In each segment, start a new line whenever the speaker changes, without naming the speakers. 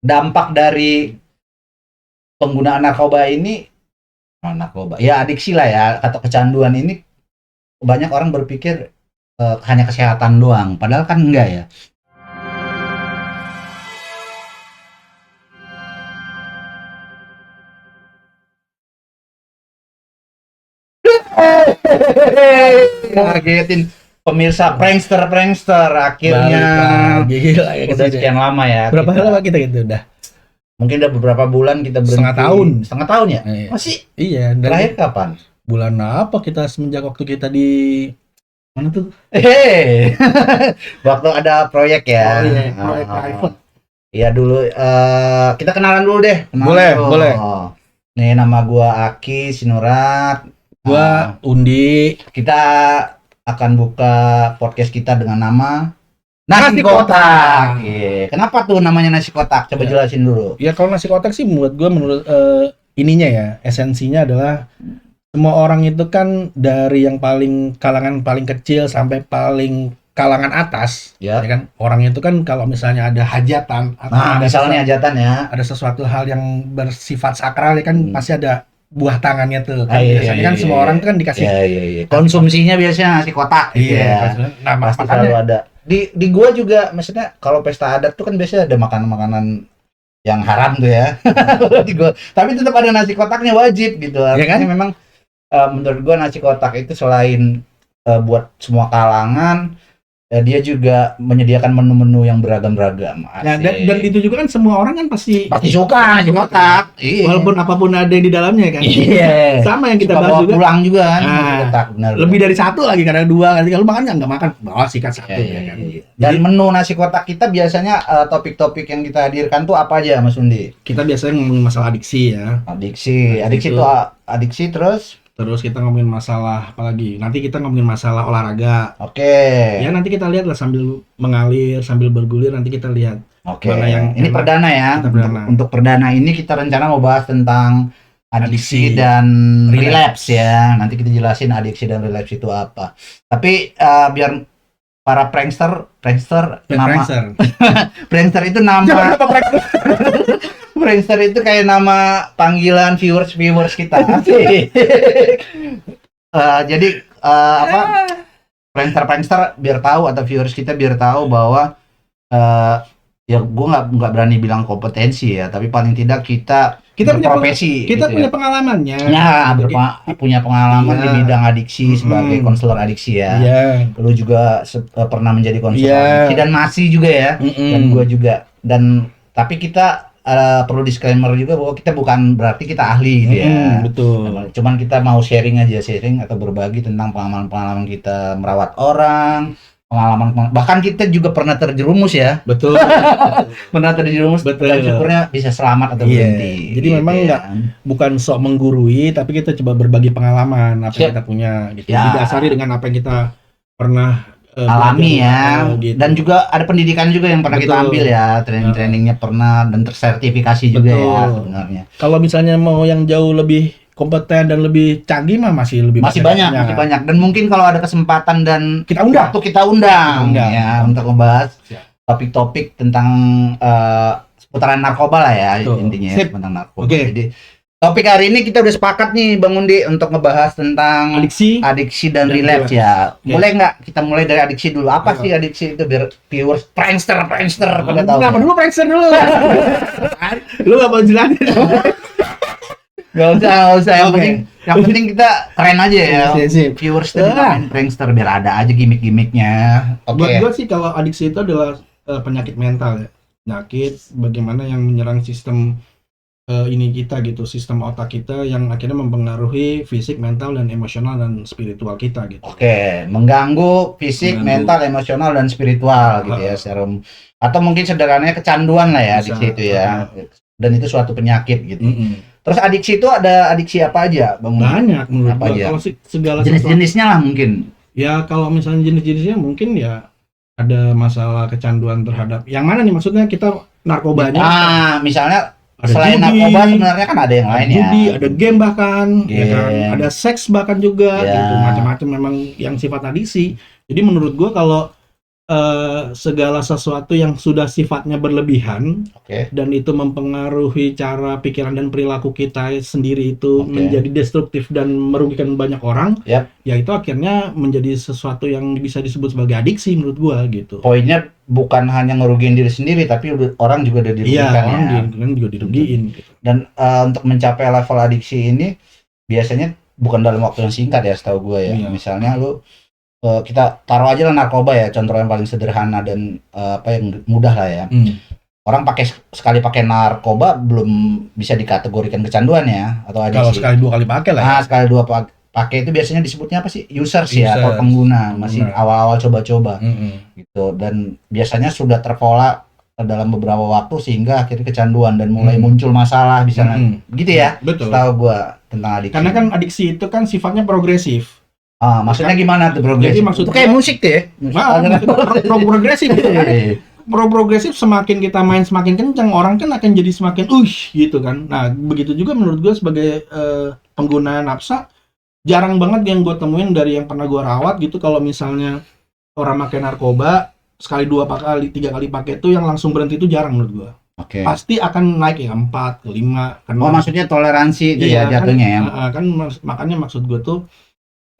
dampak dari penggunaan narkoba ya adiksi lah ya atau kecanduan ini banyak orang berpikir hanya kesehatan doang, padahal kan enggak ya. Ngagetin pemirsa prankster akhirnya.
Gila ya
Udah sekian lama ya.
Berapa lama kita gitu udah?
Mungkin udah beberapa bulan kita berhenti. Setengah tahun ya?
Iya.
Masih?
Iya.
Terakhir kapan?
Bulan apa kita semenjak waktu kita di mana tuh?
Waktu ada proyek ya.
Oh iya, proyek private.
Iya dulu kita kenalan dulu deh.
Boleh.
Nih nama gua Aki Sinurat.
Gua Undi.
Kita akan buka podcast kita dengan nama Nasi Kotak. Kenapa tuh namanya Nasi Kotak? Coba jelasin dulu.
Ya kalau Nasi Kotak sih menurut ininya ya, esensinya adalah semua orang itu kan dari yang kalangan paling kecil sampai paling kalangan atas, ya kan? Orang itu kan kalau misalnya ada hajatan atau
misalnya hajatan ya,
ada sesuatu hal yang bersifat sakral ya kan pasti ada buah tangannya tuh kan. Biasanya kan semua orang kan dikasih
konsumsinya biasanya nasi kotak gitu ya.
Nah,
pasti selalu ada. Di gua juga maksudnya kalau pesta adat tuh kan biasanya ada makanan-makanan yang haram tuh ya. Di gua. Tapi tetap ada nasi kotaknya wajib gitu. Artinya kan memang menurut gua nasi kotak itu selain buat semua kalangan, dia juga menyediakan menu-menu yang beragam-ragam.
Nah, dan itu juga kan semua orang kan pasti
suka nasi kotak.
Walaupun apapun ada yang di dalamnya kan.
Iya.
Sama yang kita bahas juga.
Pulang juga kan.
Kotak, benar. Lebih dari satu lagi, kadang dua kali. Kalau makan nggak makan, bawa sikat satu ya kan.
Dan menu nasi kotak kita biasanya topik-topik yang kita hadirkan tuh apa aja Mas Undi?
Kita biasanya ngomongin masalah adiksi ya.
Adiksi itu adiksi
Terus kita ngomongin masalah apa lagi? Nanti kita ngomongin masalah olahraga.
Oke.
Ya nanti kita lihat lah sambil mengalir, sambil bergulir nanti kita lihat.
Oke. Ini perdana ya. Untuk perdana ini kita rencana mau bahas tentang adiksi dan relapse ya. Nanti kita jelasin adiksi dan relapse itu apa. Tapi biar para prankster itu nama prankster itu kayak nama panggilan viewers kita. Jadi prankster biar tahu atau viewers kita biar tahu bahwa ya gue nggak berani bilang kompetensi ya, tapi paling tidak kita punya profesi,
kita
gitu
punya pengalamannya.
Ya, punya pengalaman di bidang adiksi sebagai konselor adiksi ya. Lu juga pernah menjadi konselor adiksi dan masih juga ya. Dan gue juga. Tapi kita perlu disclaimer juga bahwa kita bukan berarti kita ahli gitu ya.
Betul.
Cuman kita mau sharing atau berbagi tentang pengalaman-pengalaman kita merawat orang. Pengalaman bahkan kita juga pernah terjerumus ya.
Betul.
Pernah terjerumus. Dan syukurnya bisa selamat atau berhenti.
Jadi memang bukan sok menggurui, tapi kita coba berbagi pengalaman apa yang kita punya gitu. Didasari dengan apa yang kita pernah
alami ya. Gitu. Dan juga ada pendidikan juga yang pernah kita ambil ya. Training-trainingnya pernah dan tersertifikasi juga ya sebenarnya.
Kalau misalnya mau yang jauh lebih kompeten dan lebih canggih mah masih
banyak. Dan mungkin kalau ada kesempatan dan
kita undang
ya untuk membahas topik-topik tentang seputaran narkoba lah ya. Intinya tentang narkoba. Jadi topik hari ini kita udah sepakat nih Bang Undi untuk ngebahas tentang adiksi dan relapse ya. Boleh nggak kita mulai dari adiksi dulu? Apa sih adiksi itu biar viewers prankster pada tahu.
Kenapa dulu prankster dulu? Lu nggak mau jelasin?
Gak usah. Yang penting kita keren aja ya. Viewers itu main prankster biar ada aja gimmick-gimmicknya.
Buat gue sih kalau adiksi itu adalah penyakit mental ya. Penyakit bagaimana yang menyerang sistem ini kita gitu, sistem otak kita yang akhirnya mempengaruhi fisik, mental, dan emosional dan spiritual kita gitu.
Mengganggu fisik, mental, emosional, dan spiritual gitu ya. Atau mungkin sederhananya kecanduan lah ya adiksi itu ya. Dan itu suatu penyakit gitu. Terus adiksi itu ada adiksi apa aja, Bang?
Banyak menurut gua. Kalau segala
jenis-jenisnya lah mungkin.
Ya kalau misalnya jenis-jenisnya mungkin ya ada masalah kecanduan terhadap yang mana nih maksudnya kita narkobanya.
Misalnya
ada
selain
judi,
narkoba sebenarnya kan ada yang lain ya.
Judi, ada game bahkan, ya kan, ada seks bahkan juga gitu, macam-macam memang yang sifat adiksi. Jadi menurut gua kalau segala sesuatu yang sudah sifatnya berlebihan
Oke.
dan itu mempengaruhi cara pikiran dan perilaku kita sendiri itu
Oke.
menjadi destruktif dan merugikan banyak orang,
Yap.
ya itu akhirnya menjadi sesuatu yang bisa disebut sebagai adiksi menurut gua gitu.
Poinnya bukan hanya ngerugiin diri sendiri, tapi orang juga udah
Iya,
dirugikan
orang
ya.
kan juga dirugiin gitu.
Dan untuk mencapai level adiksi ini biasanya bukan dalam waktu yang singkat ya, setahu gue ya.
Iya.
Misalnya lu kita taruh aja lah narkoba ya, contoh yang paling sederhana dan yang mudah lah ya. Orang sekali pakai narkoba belum bisa dikategorikan kecanduan ya, atau adiksi.
Kalau sekali dua kali pakai lah ya.
Nah, sekali dua pakai itu biasanya disebutnya apa sih? Users ya, atau pengguna. Masih awal-awal coba-coba gitu. Dan biasanya sudah terpola dalam beberapa waktu sehingga akhirnya kecanduan dan mulai muncul masalah bisa gitu ya.
Betul.
Tahu gua tentang adiksi.
Karena kan adiksi itu kan sifatnya progresif.
Maksudnya gimana tuh progresif?
Jadi maksudnya
itu kayak musik tuh ya.
Progresif. Progresif semakin kita main semakin kencang, orang kan akan jadi semakin gitu kan. Nah, begitu juga menurut gue sebagai pengguna nafsa, jarang banget yang gue temuin dari yang pernah gue rawat gitu, kalau misalnya orang pakai narkoba sekali 2 kali 3 kali pakai itu yang langsung berhenti itu jarang menurut gue.
Oke.
Pasti akan naik ya 4 ke 5 kan.
Maksudnya toleransi itu ya jatuhnya ya.
Kan makanya maksud gue tuh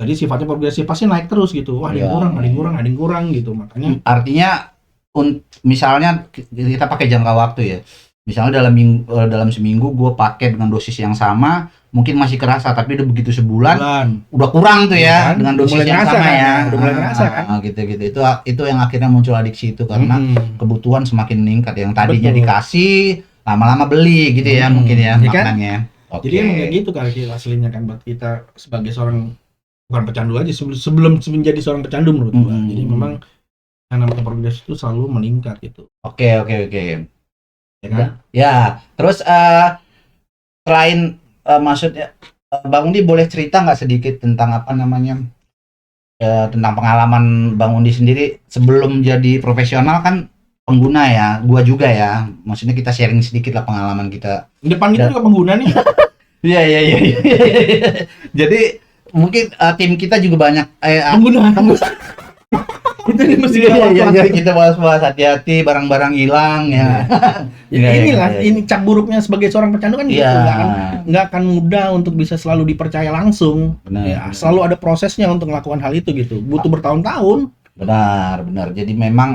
tadi sifatnya progresif, pasti naik terus gitu. Wah, ada yang kurang gitu. Makanya
artinya misalnya kita pakai jangka waktu ya. Misalnya dalam seminggu gue pakai dengan dosis yang sama, mungkin masih kerasa, tapi udah begitu sebulan udah kurang tuh ya, dengan dosis yang sama kan, ya.
Udah mulai ngerasa kan.
Gitu. Itu yang akhirnya muncul adiksi itu karena kebutuhan semakin meningkat. Yang tadinya dikasih lama-lama beli gitu ya, mungkin ya maknanya.
Kan? Jadi emang kayak gitu kali aslinya kan buat kita sebagai seorang, bukan pecandu aja, sebelum menjadi seorang pecandu menurut gua. Jadi memang yang namanya progres itu selalu meningkat gitu.
Oke.
Ya kan?
Ya, terus selain maksudnya Bang Undi boleh cerita nggak sedikit tentang apa namanya tentang pengalaman Bang Undi sendiri sebelum jadi profesional kan pengguna ya, gua juga ya. Maksudnya kita sharing sedikit lah pengalaman kita.
Depan kita juga pengguna nih.
Iya. Jadi mungkin tim kita juga banyak
pengguna. Itu mesti
kita bahas hati-hati barang-barang hilang ya.
Ini cap buruknya sebagai seorang pecandu kan gitu, nggak akan mudah untuk bisa selalu dipercaya langsung. Selalu ada prosesnya untuk melakukan hal itu gitu. Butuh bertahun-tahun.
Benar. Jadi memang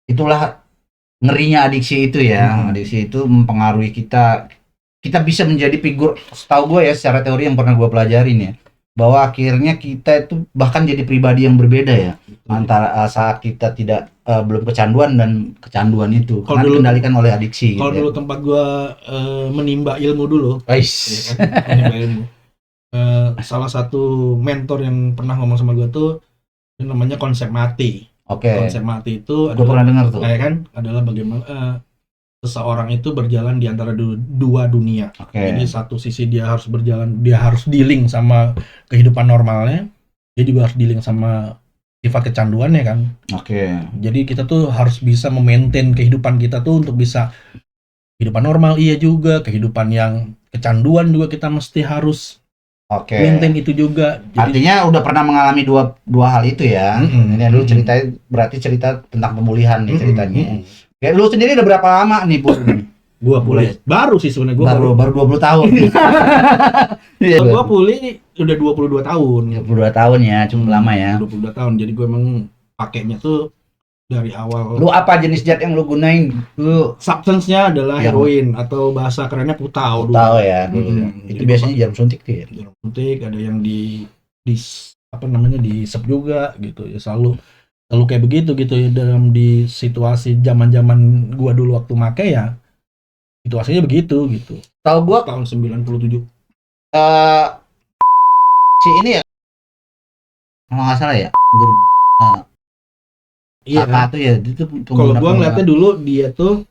itulah ngerinya adiksi itu ya. Adiksi itu mempengaruhi kita. Kita bisa menjadi figur, setahu gue ya secara teori yang pernah gue pelajarin ya, bahwa akhirnya kita itu bahkan jadi pribadi yang berbeda ya antara saat kita tidak belum kecanduan dan kecanduan itu karena dikendalikan oleh adiksi.
Kalau dulu tempat gue menimba ilmu dulu, menimba ilmu. Salah satu mentor yang pernah ngomong sama gue tuh namanya konsep mati. Konsep mati itu
gue pernah dengar tuh.
Kan adalah bagaimana seseorang itu berjalan di antara dua dunia. Jadi satu sisi dia harus berjalan, dia harus dealing sama kehidupan normalnya, dia juga harus dealing sama sifat kecanduannya kan. Jadi kita tuh harus bisa memaintain kehidupan kita tuh untuk bisa kehidupan normal, iya juga kehidupan yang kecanduan juga kita mesti harus maintain itu juga.
Jadi, artinya udah pernah mengalami dua hal itu ya. Ini dulu berarti cerita tentang pemulihan nih ceritanya. Ya, lu sendiri udah berapa lama nih, Bu?
Gua pulih baru sih sebenarnya, gua
baru 20 tahun.
Gua pulih udah 22 tahun.
22 tahun ya, cukup lama ya.
22 tahun. Jadi gua emang pakainya tuh dari awal.
Lu apa jenis zat yang lu gunain? Lu
substance-nya adalah heroin atau bahasa kerennya putau
ya. Itu biasanya jarum suntik tuh ya.
Jarum suntik, ada yang di apa namanya disep juga gitu ya, selalu kayak begitu gitu ya di situasi zaman-zaman gua dulu waktu make ya situasinya begitu gitu.
Tahu gua
tahun 97
si ini ya kalau nggak salah ya kakak tuh ya itu
kalau gua ngeliatnya dulu dia tuh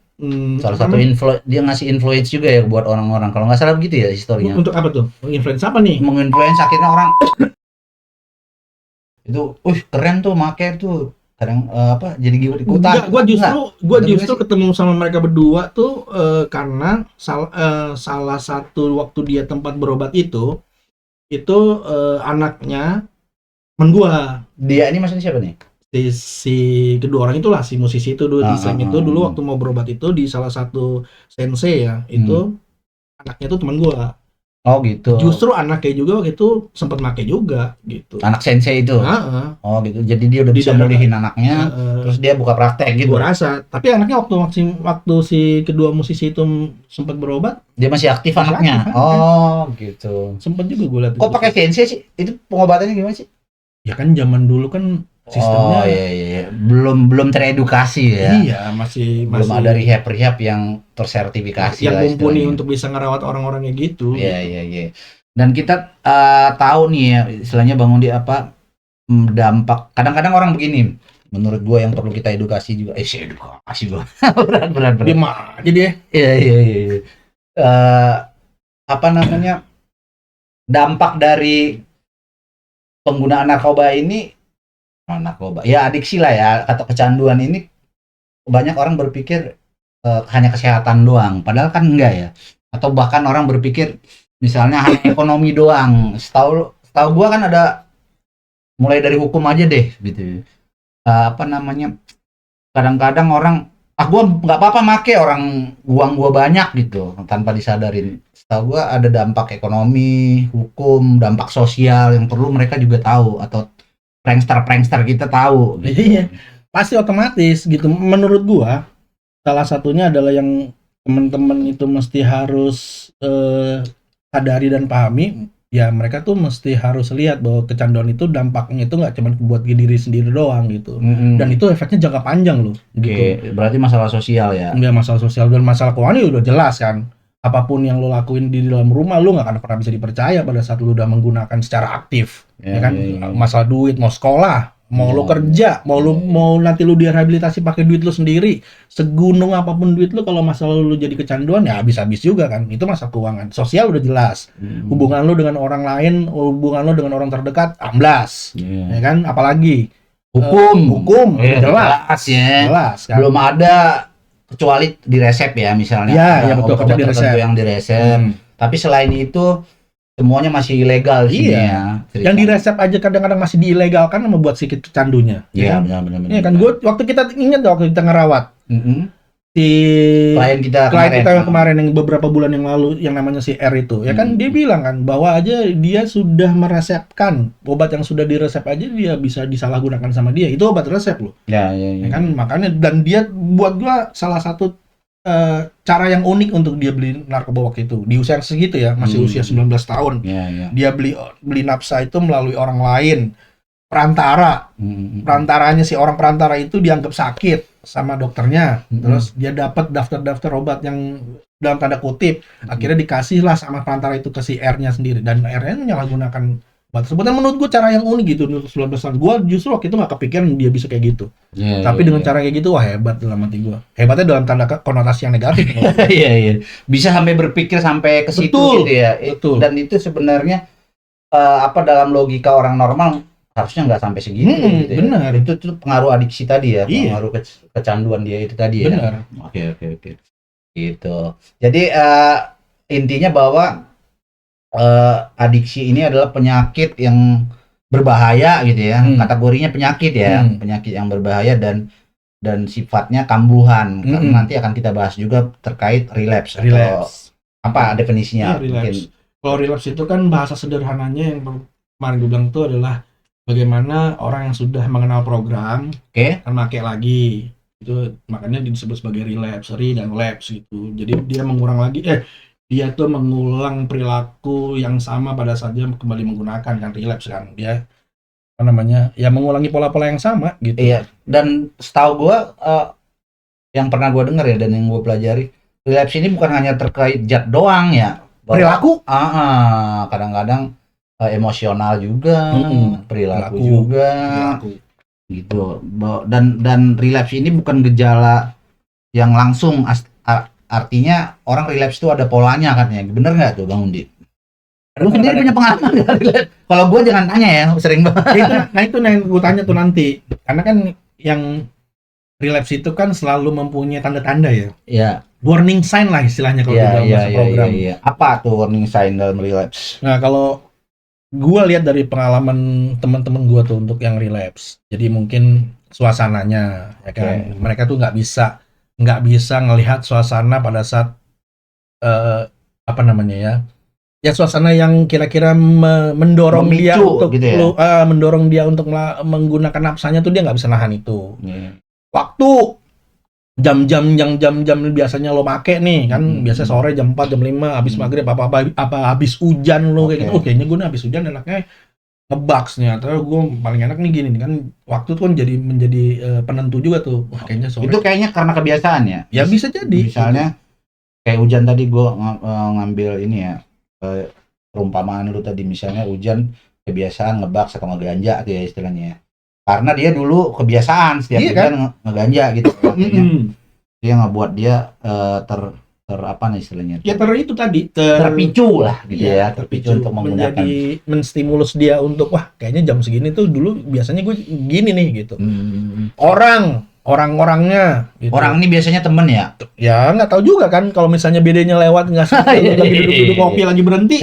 salah satu dia ngasih influence juga ya buat orang-orang, kalau nggak salah begitu ya historinya.
Untuk apa tuh? Influence apa nih?
Menginfluence akhirnya orang itu, keren tuh make tuh kadang jadi ikutan.
Gua justru ketemu sama mereka berdua tuh karena salah satu waktu dia tempat berobat itu anaknya temen gua.
Dia ini maksudnya siapa nih?
si kedua orang itulah, si musisi itu dulu itu dulu waktu mau berobat itu di salah satu sensei ya, itu anaknya tuh teman gua.
Oh gitu.
Justru anaknya juga waktu itu sempat make juga gitu.
Anak sensei itu. Oh gitu. Jadi dia udah bisa mulihin anaknya, terus dia buka praktek gitu.
Gua rasa. Tapi anaknya waktu si kedua musisi itu sempat berobat,
dia masih aktif anaknya. Oh gitu.
Sempat juga gua lihat.
Kok pakai sensei sih? Itu pengobatannya gimana sih?
Ya kan zaman dulu kan sistemnya
iya. Belum teredukasi ya.
Iya, masih
belum ada rehab yang tersertifikasi
yang mumpuni untuk bisa ngerawat orang-orangnya gitu.
Iya. Dan kita tahu nih ya, istilahnya Bang Undi apa dampak. Kadang-kadang orang begini, menurut gue yang perlu kita edukasi juga. Edukasi gue. berat.
Dia mah aja dia.
Iya. Apa namanya? Dampak dari penggunaan narkoba ini, ya adiksi lah ya, atau kecanduan ini, banyak orang berpikir hanya kesehatan doang, padahal kan enggak ya. Atau bahkan orang berpikir misalnya hanya ekonomi doang. Setahu gua kan ada mulai dari hukum aja deh gitu. Apa namanya? Kadang-kadang orang gua nggak apa-apa make, orang uang gua banyak gitu tanpa disadarin. Setahu gua ada dampak ekonomi, hukum, dampak sosial yang perlu mereka juga tahu, atau prankster kita tahu gitu.
Iya, pasti otomatis gitu. Menurut gua salah satunya adalah yang teman-teman itu mesti harus sadari dan pahami, ya mereka tuh mesti harus lihat bahwa kecanduan itu dampaknya itu nggak cuma buat diri sendiri doang gitu. Dan itu efeknya jangka panjang loh gitu.
Berarti masalah sosial ya.
Enggak, masalah sosial dan masalah keuangan udah jelas kan. Apapun yang lo lakuin di dalam rumah, lo nggak akan pernah bisa dipercaya pada saat lo udah menggunakan secara aktif, ya kan? Masalah duit, mau sekolah, mau lo kerja, mau nanti lo direhabilitasi pakai duit lo sendiri, segunung apapun duit lo, kalau masalah lo jadi kecanduan ya habis juga kan. Itu masalah keuangan. Sosial udah jelas. Hubungan lo dengan orang lain, hubungan lo dengan orang terdekat amblas, ya kan? Apalagi hukum jelas ya. Jelas kan?
Belum ada kecuali di resep ya, misalnya
ya betul,
obat tertentu yang di resep. Tapi selain itu semuanya masih ilegal sih ya.
Yang di resep aja kadang-kadang masih diilegalkan sama buat si candunya.
Iya, benar.
Iya kan, waktu kita ingat waktu kita ngerawat si
klien kita
yang kemarin yang beberapa bulan yang lalu, yang namanya si R itu, ya kan, dia bilang kan bahwa aja dia sudah meresepkan obat yang sudah diresep aja dia bisa disalahgunakan sama dia. Itu obat resep loh. Ya kan, makanya, dan dia buat gua salah satu cara yang unik untuk dia beli narkoba waktu itu di usia segitu ya, masih usia 19 tahun. Dia beli nafsa itu melalui orang lain, perantara. Perantaranya, si orang perantara itu dianggap sakit sama dokternya. Terus dia dapat daftar-daftar obat yang dalam tanda kutip, akhirnya dikasih lah sama perantara itu ke si R-nya sendiri, dan R-nya menyalahgunakan obat tersebut. Dan menurut gue cara yang unik gitu untuk 19 tahun. Gue justru waktu itu gak kepikiran dia bisa kayak gitu. Tapi dengan cara kayak gitu, wah hebat dalam hati gue. Hebatnya dalam tanda konotasi yang negatif.
Iya. Bisa sampai berpikir sampai ke situ gitu ya. Betul. Dan itu sebenarnya dalam logika orang normal harusnya nggak sampai segitu gitu ya.
Benar.
Itu pengaruh adiksi tadi ya, pengaruh kecanduan dia itu tadi ya.
Benar.
Oke. Gitu. Jadi intinya bahwa adiksi ini adalah penyakit yang berbahaya gitu ya. Kategorinya penyakit ya, penyakit yang berbahaya dan sifatnya kambuhan. Karena nanti akan kita bahas juga terkait relapse. Atau apa definisinya?
Relapse. Kalau relapse itu kan bahasa sederhananya yang kemarin gue bilang itu adalah bagaimana orang yang sudah mengenal program kan pakai lagi, itu makanya disebut sebagai relapse dan lapse gitu. Jadi dia dia tuh mengulang perilaku yang sama pada saat dia kembali menggunakan, kan relapse kan. Dia ya mengulangi pola-pola yang sama gitu.
Iya. Dan setahu gua yang pernah gua dengar ya dan yang gua pelajari, relapse ini bukan hanya terkait zat doang ya.
Perilaku?
Kadang-kadang emosional juga, perilaku juga, gitu. Dan relapse ini bukan gejala yang langsung, artinya orang relapse itu ada polanya katanya. Bener nggak tuh Bang Undi? Lu sendiri punya pengalaman nggak relapse? Kalau gue jangan tanya ya, sering banget.
Itu yang gue tanya tuh nanti, karena kan yang relapse itu kan selalu mempunyai tanda-tanda ya.
Iya.
Warning sign lah istilahnya kalau di dalam bahasa program.
Iya. Apa tuh warning sign dalam relapse?
Nah, kalau gue lihat dari pengalaman teman-teman gue tuh untuk yang relapse, jadi mungkin suasananya, ya kan. Mereka tuh nggak bisa ngelihat suasana pada saat apa namanya ya. Ya suasana yang kira-kira mendorong
Memicu,
dia untuk
gitu ya?
mendorong dia untuk menggunakan nafsanya tuh dia nggak bisa nahan itu. Waktu jam-jam biasanya lo make nih kan, biasa sore jam 4 jam 5 habis maghrib apa habis hujan lo kayak gitu. Kayaknya gue habis hujan enaknya ngebaks nih, atau gue paling enak nih gini nih kan, waktu tuh kan menjadi penentu juga tuh. Wah, kayaknya sore.
Itu kayaknya karena kebiasaan ya.
Ya bisa jadi.
Misalnya kayak hujan tadi gue ngambil ini ya, perumpamaan lu tadi, misalnya hujan kebiasaan ngebaks atau ngeganja gitu ya istilahnya. Karena dia dulu kebiasaan setiap hujan ngeganja gitu. Dia ngebuat dia apa nih istilahnya?
Ya itu tadi
terpicu lah gitu ya, terpicu untuk menggunakan,
menstimulus dia untuk wah kayaknya jam segini tuh dulu biasanya gue gini nih gitu. Orang-orangnya gitu.
Orang ini biasanya temen ya?
Ya nggak tahu juga kan, kalau misalnya bedanya lewat nggak lagi duduk-duduk kopi lagi berhenti,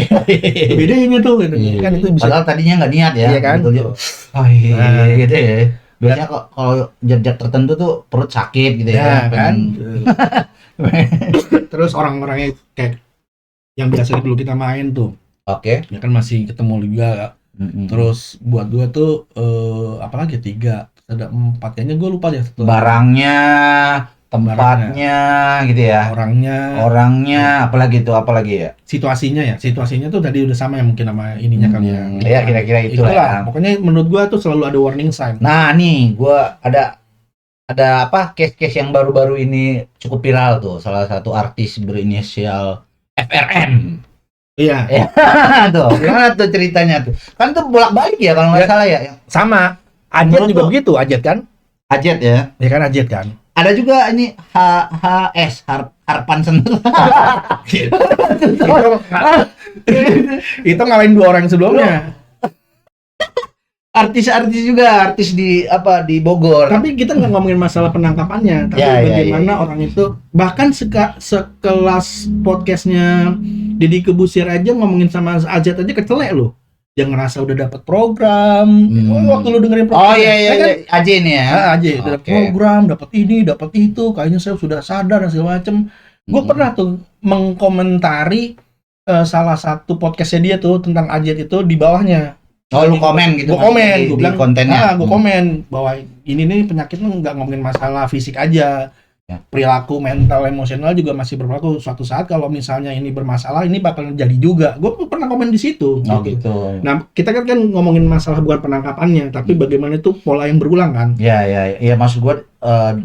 bedanya tuh gitu. Kan itu bisa.
Padahal tadinya nggak niat ya.
Iya kan?
Gitu ya. Biasanya kalau jam-jam tertentu tuh perut sakit gitu ya
kan. Terus orang-orangnya kayak yang biasa dulu kita main tuh. Ya kan masih ketemu juga. Terus buat gua tuh apalagi 3 ada 4 kayaknya gue lupa ya.
Barangnya, tempatnya gitu ya. Orangnya apalagi ya.
Situasinya tuh tadi udah sama ya mungkin sama ininya kali ya.
Ya kira-kira itulah ya.
Pokoknya menurut gua tuh selalu ada warning sign.
Nah nih gua ada apa case-case yang baru-baru ini cukup viral tuh, salah satu artis berinisial FRM.
Iya.
Tuh gimana tuh ceritanya tuh, kan tuh bolak-balik ya kalau nggak salah ya.
Sama Ajet juga begitu, Ajet kan?
Ajet ya?
Ya kan Ajet kan?
Ada juga ini HS Harpan Sentul.
Itu ngalahin 2 orang sebelumnya.
Artis-artis juga, artis di Bogor.
Tapi kita nggak ngomongin masalah penangkapannya, tapi bagaimana orang itu bahkan sekelas podcastnya Deddy Kebusir aja ngomongin sama Ajet aja kecelek loh. Yang ngerasa udah dapat program, waktu lu dengerin program,
kan? Aja ini ya,
aja dapat program, dapat ini, dapat itu, kayaknya saya sudah sadar dan segala macem. Gue pernah tuh mengkomentari salah satu podcastnya dia tuh tentang Ajet itu di bawahnya.
Lu komen gitu?
Gue komen, gue bilang
kontennya.
Gue komen bahwa ini nih penyakit lu nggak ngomongin masalah fisik aja. Perilaku mental emosional juga masih berlaku. Suatu saat kalau misalnya ini bermasalah, ini bakal jadi juga. Gue pernah komen di situ.
Gitu.
Nah kita kan ngomongin masalah bukan penangkapannya, tapi bagaimana itu pola yang berulang kan.
Ya maksud gue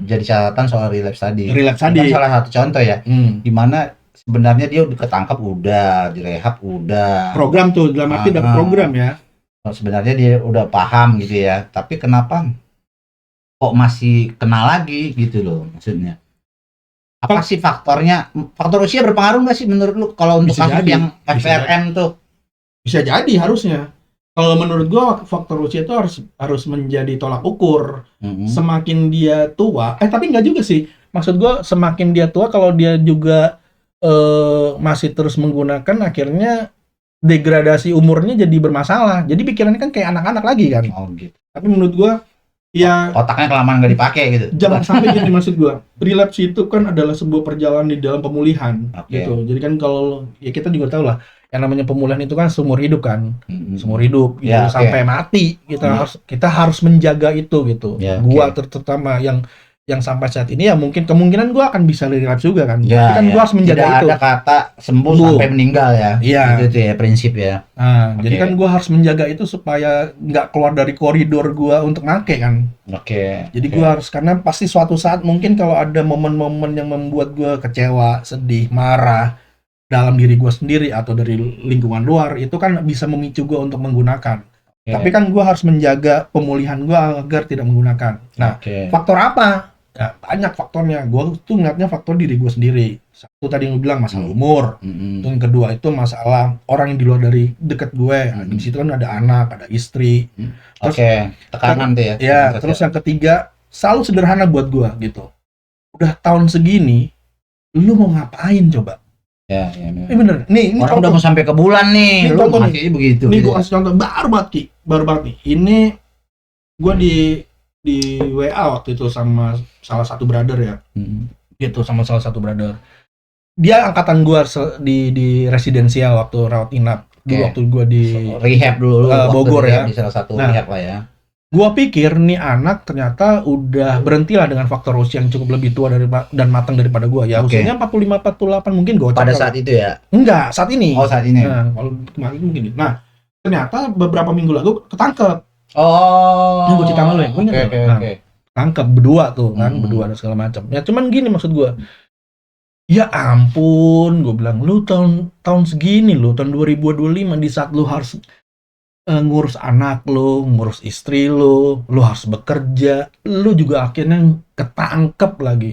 jadi catatan soal relapse tadi. Kan salah satu contoh ya, dimana sebenarnya dia udah ketangkap, udah direhab, udah
program tuh dalam arti dapat program ya.
Sebenarnya dia udah paham gitu ya, tapi kenapa kok masih kena lagi gitu loh maksudnya. Apa sih faktornya? Faktor usia berpengaruh nggak sih menurut lu kalau untuk kasus yang FRM tuh?
Bisa jadi harusnya. Kalau menurut gua faktor usia itu harus menjadi tolak ukur. Semakin dia tua, tapi nggak juga sih. Maksud gua semakin dia tua kalau dia juga masih terus menggunakan, akhirnya degradasi umurnya jadi bermasalah. Jadi pikirannya kan kayak anak-anak lagi kan.
Gitu.
Tapi menurut gua ya
otaknya kelamaan nggak dipakai gitu.
Jangan sampai gini maksud gua. Relapse itu kan adalah sebuah perjalanan di dalam pemulihan gitu. Jadi kan kalau ya kita juga tahu lah yang namanya pemulihan itu kan seumur hidup kan. Seumur hidup gitu, sampai mati. Kita harus menjaga itu gitu. Gua terutama yang sampai saat ini ya mungkin kemungkinan gua akan bisa relapse juga kan. Tapi kan gua harus menjaga itu.
Tidak ada kata sembuh sampai meninggal ya. Itu ya prinsip ya.
Jadi kan gua harus menjaga itu supaya nggak keluar dari koridor gua untuk make kan. Jadi gua harus, karena pasti suatu saat mungkin kalau ada momen-momen yang membuat gua kecewa, sedih, marah dalam diri gua sendiri atau dari lingkungan luar, itu kan bisa memicu gua untuk menggunakan. Tapi kan gua harus menjaga pemulihan gua agar tidak menggunakan. Nah, faktor apa? Ya, banyak faktornya. Gue tuh ngeliatnya faktor diri gue sendiri. Satu tadi yang gue bilang masalah umur. Yang kedua itu masalah orang yang di luar dari dekat gue. Di situ kan ada anak, ada istri. Terus,
tekanan tuh ya.
Ya, terus yang ketiga selalu sederhana buat gue gitu. Udah tahun segini, lu mau ngapain coba?
Ya.
Bener. Nih
orang udah mau sampai ke bulan nih. Lu masih begitu.
Nih gue kasih contoh baru banget nih. Ini gue di WA waktu itu sama salah satu brother ya. Gitu, sama salah satu brother. Dia angkatan gua di residensial waktu rawat inap. Dulu waktu gua di
rehab dulu
Bogor ya.
Di salah satu rehab lah ya.
Gua pikir nih anak ternyata udah berhentilah dengan faktor usia yang cukup lebih tua dan matang daripada gua. Ya usianya 45 48 mungkin gocap.
Pada saat itu ya?
Enggak, saat ini.
Oh, saat ini.
Nah, kalau kemarin mungkin. Nah, ternyata beberapa minggu lalu ketangkep.
Oh.
Ini gua cerita sama lu ya. Oke. Tangkep berdua tuh kan, berdua dan segala macam. Ya cuman gini maksud gua. Ya ampun, gua bilang lu tahun segini lu, tahun 2025 di saat lu harus ngurus anak lu, ngurus istri lu harus bekerja, lu juga akhirnya ketangkep lagi.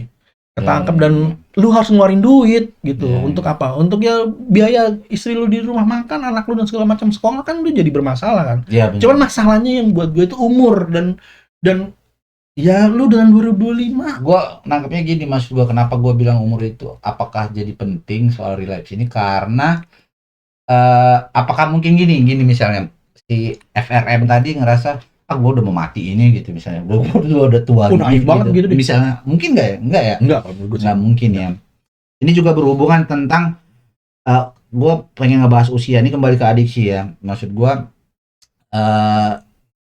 Dan lu harus ngeluarin duit gitu. Untuk apa? Untuk ya biaya istri lu di rumah makan, anak lu dan segala macam sekolah kan lu jadi bermasalah kan. Cuman masalahnya yang buat gue itu umur dan ya lu dengan 2025.
Gua nangkepnya gini, maksud gua kenapa gua bilang umur itu apakah jadi penting soal relapse ini karena apakah mungkin gini misalnya si FRM tadi ngerasa gue udah mau mati ini gitu misalnya, gue udah tua
naif banget gitu
misalnya, mungkin nggak ya nggak mungkin ya. Ini juga berhubungan tentang gue pengen ngebahas usia ini, kembali ke adiksi ya. Maksud gue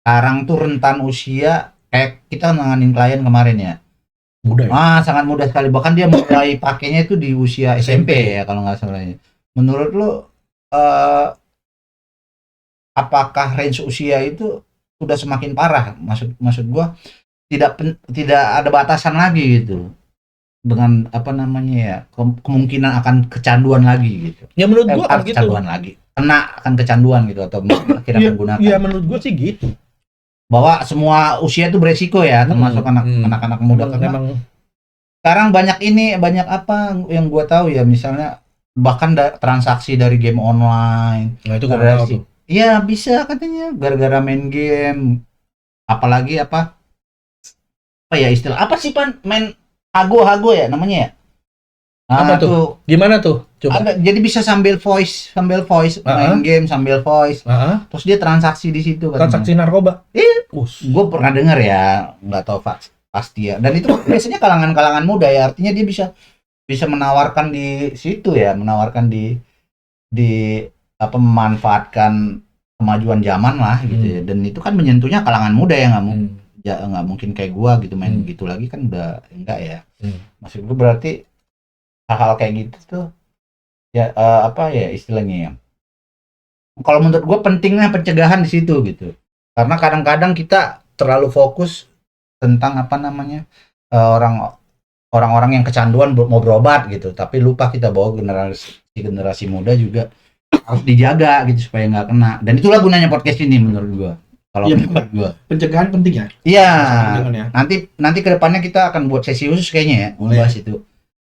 sekarang tuh rentan usia kayak kita nanganin klien kemarin ya,
muda ya?
Sangat mudah sekali, bahkan dia mulai pakainya itu di usia SMP ya kalau nggak salah. Menurut lo apakah range usia itu sudah semakin parah? Maksud gua tidak ada batasan lagi gitu dengan apa namanya ya, kemungkinan akan kecanduan lagi gitu.
Ya menurut gua kan gitu.
Kecanduan lagi, akan kecanduan gitu atau akhirnya menggunakan.
Iya menurut gua sih gitu.
Bahwa semua usia itu beresiko ya, termasuk anak-anak muda. Karena sekarang banyak apa yang gua tahu ya, misalnya bahkan transaksi dari game online.
Nah itu gua tahu tuh.
Iya bisa katanya gara-gara main game, apalagi apa ya istilah apa sih Pan, main hago ya namanya ya.
Apa tuh? Gimana tuh? Coba.
Jadi bisa sambil voice main game sambil voice. Terus dia transaksi di situ katanya.
Transaksi narkoba.
Gue pernah dengar ya, nggak tahu pasti ya. Dan itu biasanya kalangan muda ya, artinya dia bisa menawarkan di situ ya, menawarkan di apa, memanfaatkan kemajuan zaman lah gitu ya. Dan itu kan menyentuhnya kalangan muda ya, nggak mungkin kayak gua gitu main gitu lagi kan, udah enggak ya. Maksud gua berarti hal-hal kayak gitu tuh ya apa ya istilahnya ya, kalau menurut gua pentingnya pencegahan di situ gitu. Karena kadang-kadang kita terlalu fokus tentang apa namanya orang-orang yang kecanduan mau berobat gitu, tapi lupa kita bahwa generasi muda juga harus dijaga gitu supaya nggak kena. Dan itulah gunanya podcast ini menurut gua. Kalau menurut gua
pencegahan penting ya.
Iya. Nanti kedepannya kita akan buat sesi khusus kayaknya ya, membahas itu.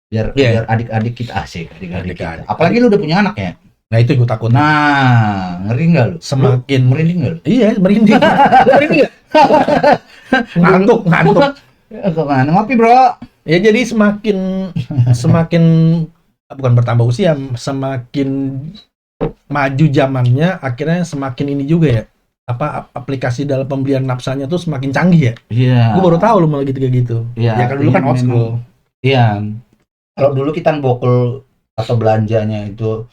Biar adik-adik kita asik, adik-adik kita. Apalagi lu udah punya anak ya.
Nah itu gue takut.
Nah, ngeri nggak lu?
Semakin
merinding nggak lu?
Iya merinding. Merinding nggak? Ngantuk.
Kemana ngopi bro?
Ya jadi semakin bukan bertambah usia, semakin maju zamannya, akhirnya semakin ini juga ya, apa aplikasi dalam pembelian nafsanya tuh semakin canggih ya.
Iya.
Gue baru tahu lu malah gitu kayak gitu.
Iya.
Ya kan dulu kan old school.
Iya. Kalau dulu kita bokul atau belanjanya itu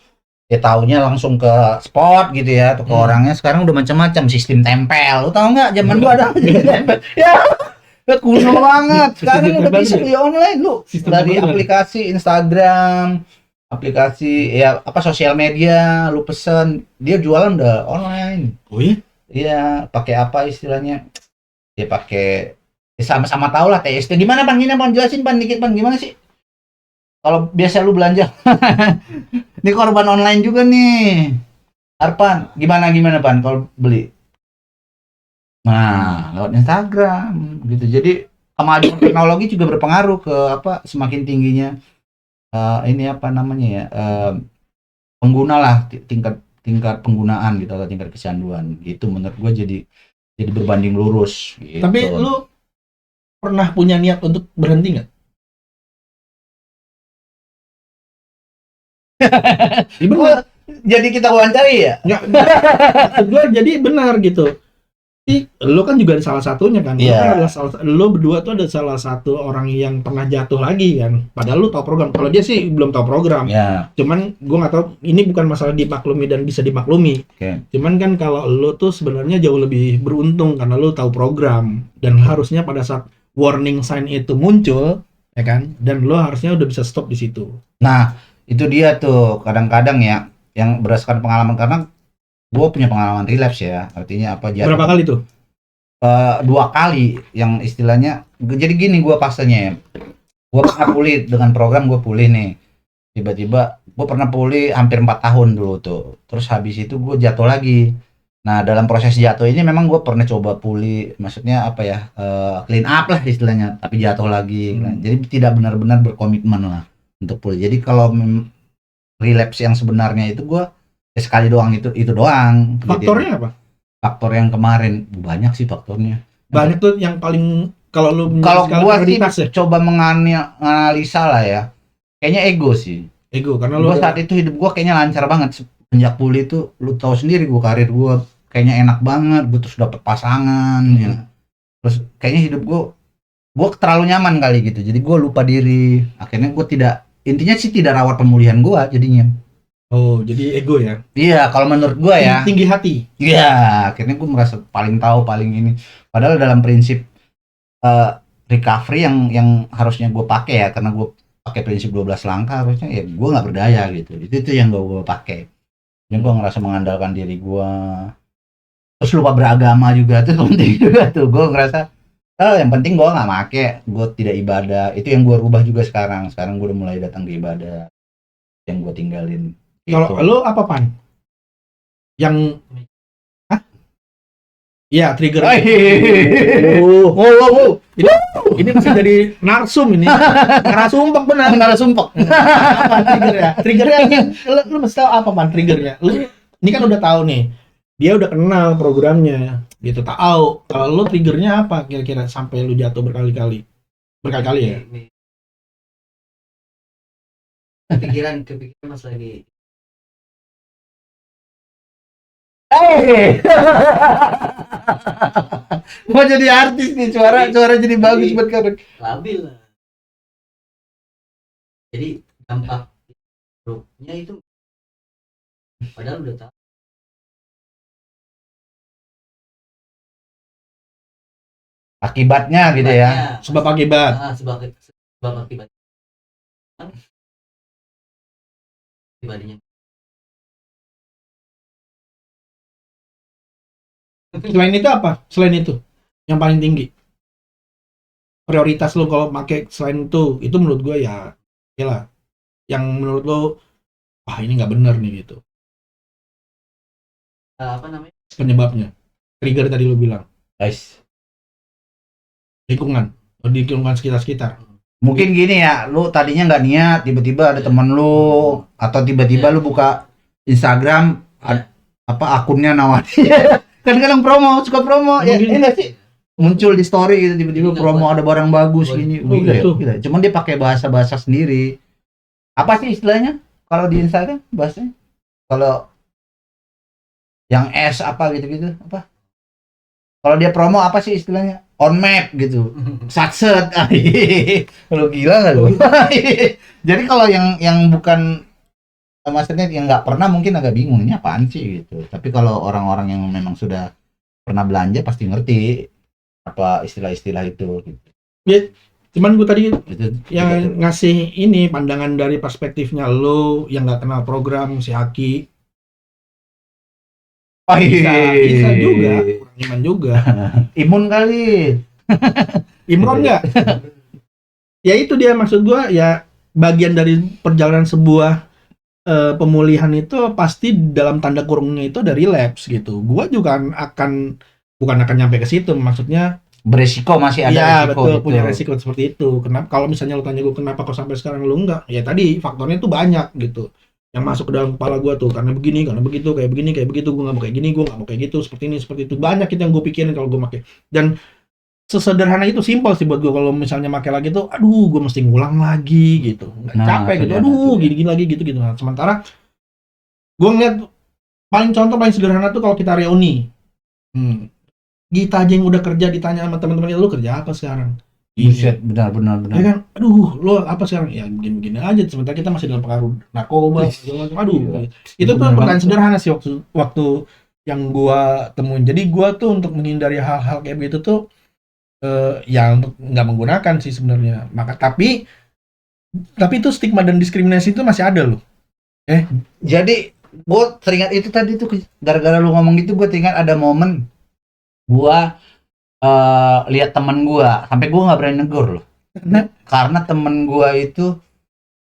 ya taunya langsung ke spot gitu ya, atau ke orangnya. Sekarang udah macam-macam sistem tempel. Lu tahu nggak? Zaman gua ada tempel. Ya. Kuno banget. Sekarang udah bisa beli online lu. Dari aplikasi Instagram, aplikasi ya apa sosial media, lu pesen, dia jualan udah online.
Oh iya?
Iya, pakai apa istilahnya? Dia pakai sama-sama tahu lah TST. Gimana Pan? Gini Pan, jelasin Pan dikit Pan, gimana sih? Kalau biasa lu belanja. Ini korban online juga nih. Arpan, gimana Pan kalau beli? Nah, lewat Instagram gitu. Jadi kemajuan teknologi juga berpengaruh ke apa, semakin tingginya ini apa namanya ya, pengguna lah, tingkat penggunaan gitu atau tingkat kecanduan gitu. Menurut gua jadi berbanding lurus gitu.
Tapi lu pernah punya niat untuk berhenti nggak?
Jadi kita wawancari ya?
Nggak. Gue jadi benar gitu. Lo kan juga ada salah satunya kan. Lo
Iya.
kan adalah lo berdua tuh ada salah satu orang yang pernah jatuh lagi kan. Padahal lo tahu program. Kalau dia sih belum tahu program.
Ya.
Cuman gue nggak tahu. Ini bukan masalah dimaklumi dan bisa dimaklumi.
Oke.
Cuman kan kalau lo tuh sebenarnya jauh lebih beruntung karena lo tahu program dan harusnya pada saat warning sign itu muncul, ya kan? Dan lo harusnya udah bisa stop di situ.
Nah, itu dia tuh kadang-kadang ya yang berdasarkan pengalaman, karena gue punya pengalaman relapse ya. Artinya apa, jatuh
Berapa kali tuh?
2 kali yang istilahnya. Jadi gini gue fasenya ya. Gue pernah pulih dengan program, gue pulih nih. Tiba-tiba gue pernah pulih hampir 4 tahun dulu tuh. Terus habis itu gue jatuh lagi. Nah, dalam proses jatuh ini memang gue pernah coba pulih, maksudnya apa ya, clean up lah istilahnya, tapi jatuh lagi. Nah, jadi tidak benar-benar berkomitmen lah untuk pulih. Jadi kalau relapse yang sebenarnya itu gue sekali doang, itu doang.
Faktornya apa?
Faktor yang kemarin banyak sih faktornya.
Banyak tuh yang paling kalau lo
Kalau gua sih coba menganalisa lah ya, kayaknya ego sih.
Ego, karena lo
saat itu hidup gua kayaknya lancar banget sejak pulih itu. Lu tahu sendiri gua, karir gua kayaknya enak banget, gua terus dapet pasangan ya. Terus kayaknya hidup gua terlalu nyaman kali gitu, jadi gua lupa diri. Akhirnya gua intinya sih tidak rawat pemulihan gua jadinya.
Oh, jadi ego ya?
Iya, kalau menurut gua ya.
Tinggi hati.
Iya, akhirnya gua merasa paling tahu, paling ini. Padahal dalam prinsip recovery yang harusnya gue pakai ya, karena gue pakai prinsip 12 langkah, harusnya ya gue nggak berdaya gitu. Itu yang gue pakai. Yang gue ngerasa mengandalkan diri gue. Terus lupa beragama juga, itu penting juga tuh. Gue ngerasa yang penting gue nggak make, gue tidak ibadah. Itu yang gue rubah juga sekarang. Sekarang gue udah mulai datang ke ibadah. Yang gue tinggalin.
Kalau lo apa, Pan? Yang iya, trigger.
Wow.
Ini masih jadi narsum ini. Narasumpek benar.
Narasumpek.
Apa triggernya? Triggernya lu mesti tahu apa, Man, triggernya. Lu ini kan udah tahu nih. Dia udah kenal programnya. Gitu, tahu. Kalau lu triggernya apa kira-kira sampai lu jatuh berkali-kali? Berkali-kali ya?
Kepikiran mas lagi.
Mau jadi artis nih, suara jadi bagus buat kamu.
Labil lah. Jadi dampak buruknya itu padahal udah tahu.
Akibatnya gitu ya.
Sebab akibat.
Sebab akibat. Pribadinya.
Selain itu apa? Selain itu yang paling tinggi prioritas lo kalau pakai selain itu menurut gue ya lah yang menurut lo ini nggak benar nih gitu.
Apa namanya?
Penyebabnya trigger tadi lo bilang.
Guys,
Lingkungan sekitar.
Mungkin gini ya, lu tadinya nggak niat, tiba-tiba ada temen lu, atau tiba-tiba lu buka Instagram, akunnya nawarin. Kan kadang suka promo ya, enggak sih, muncul di story gitu, tiba-tiba promo ada barang bagus gini. Gitu. Cuman dia pakai bahasa sendiri. Apa sih istilahnya kalau di Instagram bahasanya? Kalau yang S apa gitu apa? Kalau dia promo apa sih istilahnya? On map gitu. Satset. Lu gila nggak lu? Jadi kalau yang bukan, maksudnya yang nggak pernah mungkin agak bingung ini apaan sih gitu. Tapi kalau orang-orang yang memang sudah pernah belanja pasti ngerti apa istilah-istilah itu gitu.
Ya, cuman gue tadi
Itu,
yang ngasih ini pandangan dari perspektifnya lo yang nggak kenal program si Haki. Bisa juga, kurang iman juga.
Imun kali.
Imron nggak? Ya itu dia maksud gue, ya bagian dari perjalanan sebuah pemulihan itu pasti dalam tanda kurungnya itu dari relapse gitu. Gua juga bukan akan nyampe ke situ, maksudnya
beresiko, masih ada
ya,
resiko
betul,
gitu.
punya resiko seperti itu. Kenapa kalau misalnya lu tanya gue kenapa kok sampai sekarang lu enggak? Ya tadi faktornya tuh banyak gitu. Yang masuk ke dalam kepala gua tuh karena begini, karena begitu, kayak begini, kayak begitu, gua enggak mau kayak gini, gua enggak mau kayak gitu, seperti ini, seperti itu. Banyak itu yang gue pikirin kalau gue pakai. Dan sesederhana itu, simpel sih buat gue kalau misalnya pakai lagi tuh, aduh gue mesti ngulang lagi gitu, nggak capek gitu, aduh gini-gini lagi gitu. Nah, sementara gue ngeliat paling sederhana tuh kalau kita reuni, Kita aja yang udah kerja ditanya sama teman-teman, lu kerja apa sekarang?
Buset, benar.
Ya kan, aduh, lo apa sekarang? Ya begini-begini aja. Sementara kita masih dalam pengaruh narkoba, segala macam. Aduh,
Iya.
itu tuh
Bener
pertanyaan
banget.
sederhana sih waktu yang gua temuin. Jadi gua tuh untuk menghindari hal-hal kayak begitu tuh, ya untuk nggak menggunakan sih sebenarnya. Tapi itu stigma dan diskriminasi itu masih ada loh.
Jadi gue teringat itu tadi tuh, gara-gara lu ngomong gitu gue teringat ada momen gue lihat temen gue sampai gue nggak berani negur loh, karena temen gue itu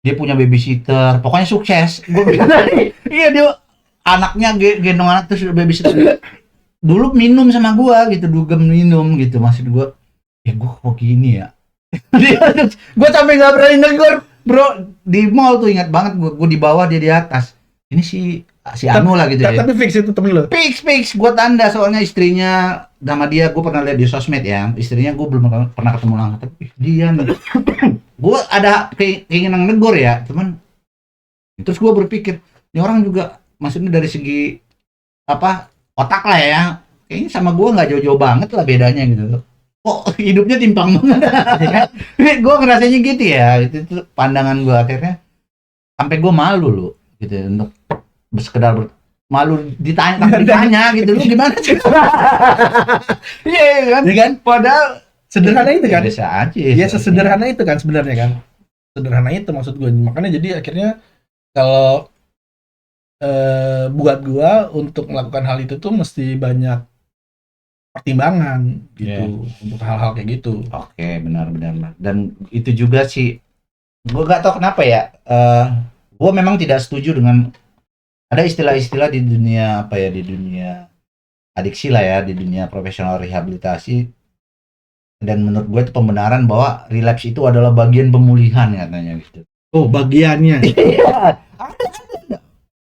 dia punya babysitter, pokoknya sukses. Gue iya, dia anaknya gendong anak terus babysitter. Dulu minum sama gue gitu, dugem minum gitu, maksud gue ya gue kok gini ya. Gue sampai nggak berani negur bro, di mall tuh ingat banget, gue di bawah dia di atas. Ini si Anu lah gitu ya.
Tapi fix itu temen lo.
Fix, gue tanda, soalnya istrinya sama dia gue pernah lihat di sosmed ya. Istrinya gue belum pernah ketemu langsung, tapi dia nih. Gue ada keinginan negur ya, teman. Terus gue berpikir, ini orang juga maksudnya dari segi apa otak lah ya, kayaknya sama gue nggak jauh-jauh banget lah bedanya gitu. Kok hidupnya timpang banget. Gue ngerasanya gitu ya, itu pandangan gue. Akhirnya sampai gue malu loh gitu untuk sekedar malu ditanya gitu, lu gimana sih? Iya kan?
Ya kan?
Padahal
Sederhana itu kan?
biasa aja.
Ya sesederhana itu kan sebenarnya kan. Sederhana itu maksud gue. Makanya jadi akhirnya kalau buat gue untuk melakukan hal itu tuh mesti banyak pertimbangan gitu untuk hal-hal kayak gitu.
Oke, benar. Dan itu juga sih, gue gak tahu kenapa ya. Gue memang tidak setuju dengan ada istilah-istilah di dunia apa ya, di dunia adiksi lah ya, di dunia profesional rehabilitasi. Dan menurut gue itu pembenaran bahwa relapse itu adalah bagian pemulihan katanya gitu.
Oh, bagiannya.
Iya, ada.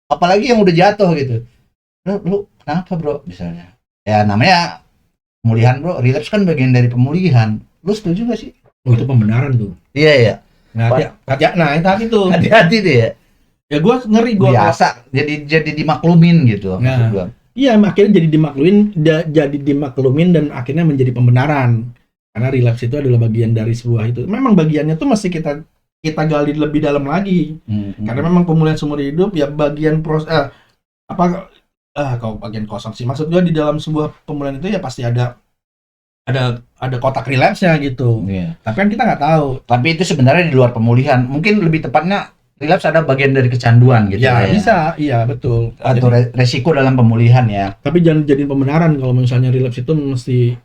Apalagi yang udah jatuh gitu. Lu kenapa bro misalnya? Ya namanya pemulihan bro, relapse kan bagian dari pemulihan. Lu setuju gak sih?
Oh, itu pembenaran tuh.
Iya.
Nah, hati-hati tuh.
Hati-hati deh ya.
Ya gue ngeri gue
Biasa jadi dimaklumin gitu.
Nah.
Maksud gua.
Iya, akhirnya jadi dimaklumin dan akhirnya menjadi pembenaran. Karena relapse itu adalah bagian dari sebuah itu. Memang bagiannya tuh masih kita gali lebih dalam lagi. Karena memang pemulihan seumur hidup ya bagian kalau bagian kosong sih. Maksud gue di dalam sebuah pemulihan itu ya pasti ada kotak relapse-nya gitu.
Iya.
Tapi kan kita nggak tahu.
Tapi itu sebenarnya di luar pemulihan. Mungkin lebih tepatnya relapse ada bagian dari kecanduan gitu
Ya,
ya.
bisa, iya betul.
Atau resiko dalam pemulihan ya.
Tapi jangan jadiin pembenaran kalau misalnya relapse itu mesti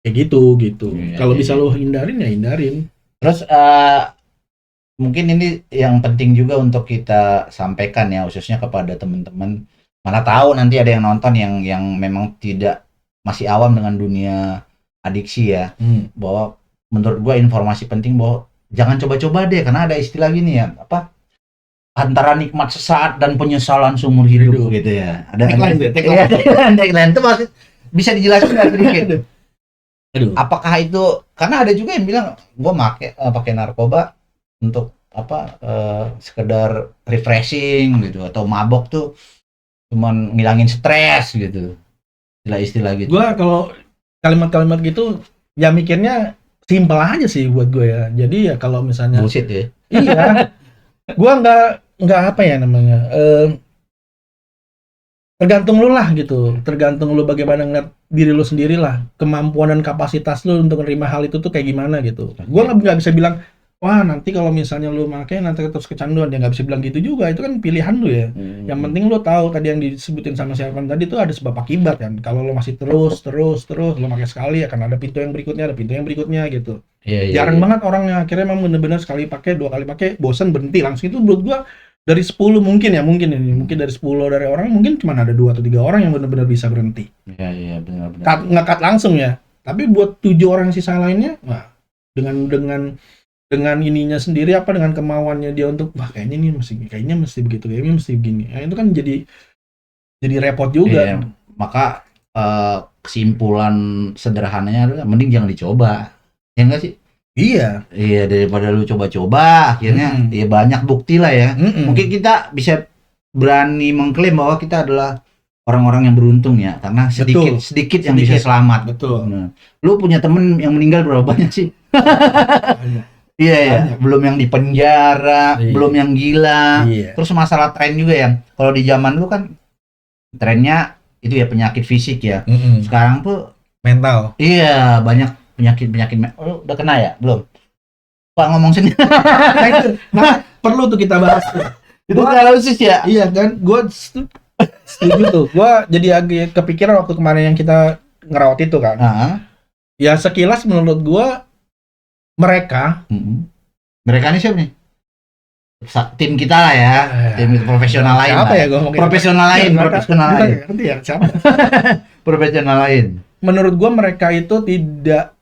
kayak gitu.
Iya,
Kalau
iya,
bisa
iya.
lo hindarin ya hindarin.
Terus mungkin ini yang penting juga untuk kita sampaikan ya, khususnya kepada teman-teman. Mana tahu nanti ada yang nonton yang memang tidak masih awam dengan dunia adiksi ya. Bahwa menurut gua informasi penting bahwa jangan coba-coba deh, karena ada istilah gini ya, apa? Antara nikmat sesaat dan penyesalan seumur hidup gitu ya. Ada tagline itu maksud bisa dijelaskan nggak sedikit?
Aduh.
Apakah itu karena ada juga yang bilang gua pakai narkoba untuk apa sekedar refreshing gitu, atau mabok tuh cuman ngilangin stres gitu, istilah gitu.
Gue kalau kalimat-kalimat gitu ya mikirnya simpel aja sih buat gue ya. Jadi ya kalau misalnya
bullshit ya.
Iya. Gue nggak apa ya namanya. Tergantung lu lah gitu. Tergantung lu bagaimana ngeliat diri lu sendiri lah. Kemampuan dan kapasitas lu untuk menerima hal itu tuh kayak gimana gitu. Gue nggak bisa bilang wah nanti kalau misalnya lu pakai nanti terus kecanduan, ya nggak bisa bilang gitu juga. Itu kan pilihan lu ya. Yang penting lu tahu tadi yang disebutin sama siapa tadi itu ada sebab akibat kan. Kalau lu masih terus lu pakai sekali akan ada pintu yang berikutnya gitu. Jarang banget orang yang akhirnya memang benar-benar sekali pakai, 2 kali pakai bosan berhenti langsung. Itu menurut gua dari 10 mungkin dari 10 dari orang mungkin cuma ada 2 atau 3 orang yang benar-benar bisa berhenti.
Iya benar.
Ngekat langsung ya. Tapi buat 7 orang sisa lainnya, wah dengan ininya sendiri dengan kemauannya dia untuk kayaknya mesti begitu, kayaknya mesti begini. Nah, itu kan jadi repot juga.
Iya, maka kesimpulan sederhananya adalah mending jangan dicoba. Ya enggak sih?
Iya,
daripada lu coba-coba akhirnya ya banyak bukti lah ya. Mungkin kita bisa berani mengklaim bahwa kita adalah orang-orang yang beruntung ya, karena sedikit yang bisa selamat.
Betul.
Nah, lu punya temen yang meninggal berapa banyak sih? Iya ya, belum yang di penjara, belum yang gila. Terus masalah tren juga yang kalau di zaman lu kan trennya itu ya penyakit fisik ya. Sekarang tuh
mental.
Iya, banyak penyakit. Oh, udah kena ya? Belum? Pak ngomong sini.
Nah, perlu tuh kita bahas tuh.
Itu analisis ya?
Iya kan, gue setuju tuh. Gue jadi agak kepikiran waktu kemarin yang kita ngerawat itu kan. Ya sekilas menurut gue mereka
ini siapa nih? Tim kita lah ya, tim profesional lain.
Apa ya gue ngomongin?
Profesional lain.
Nanti ya, siapa?
Profesional lain.
Menurut gue mereka itu tidak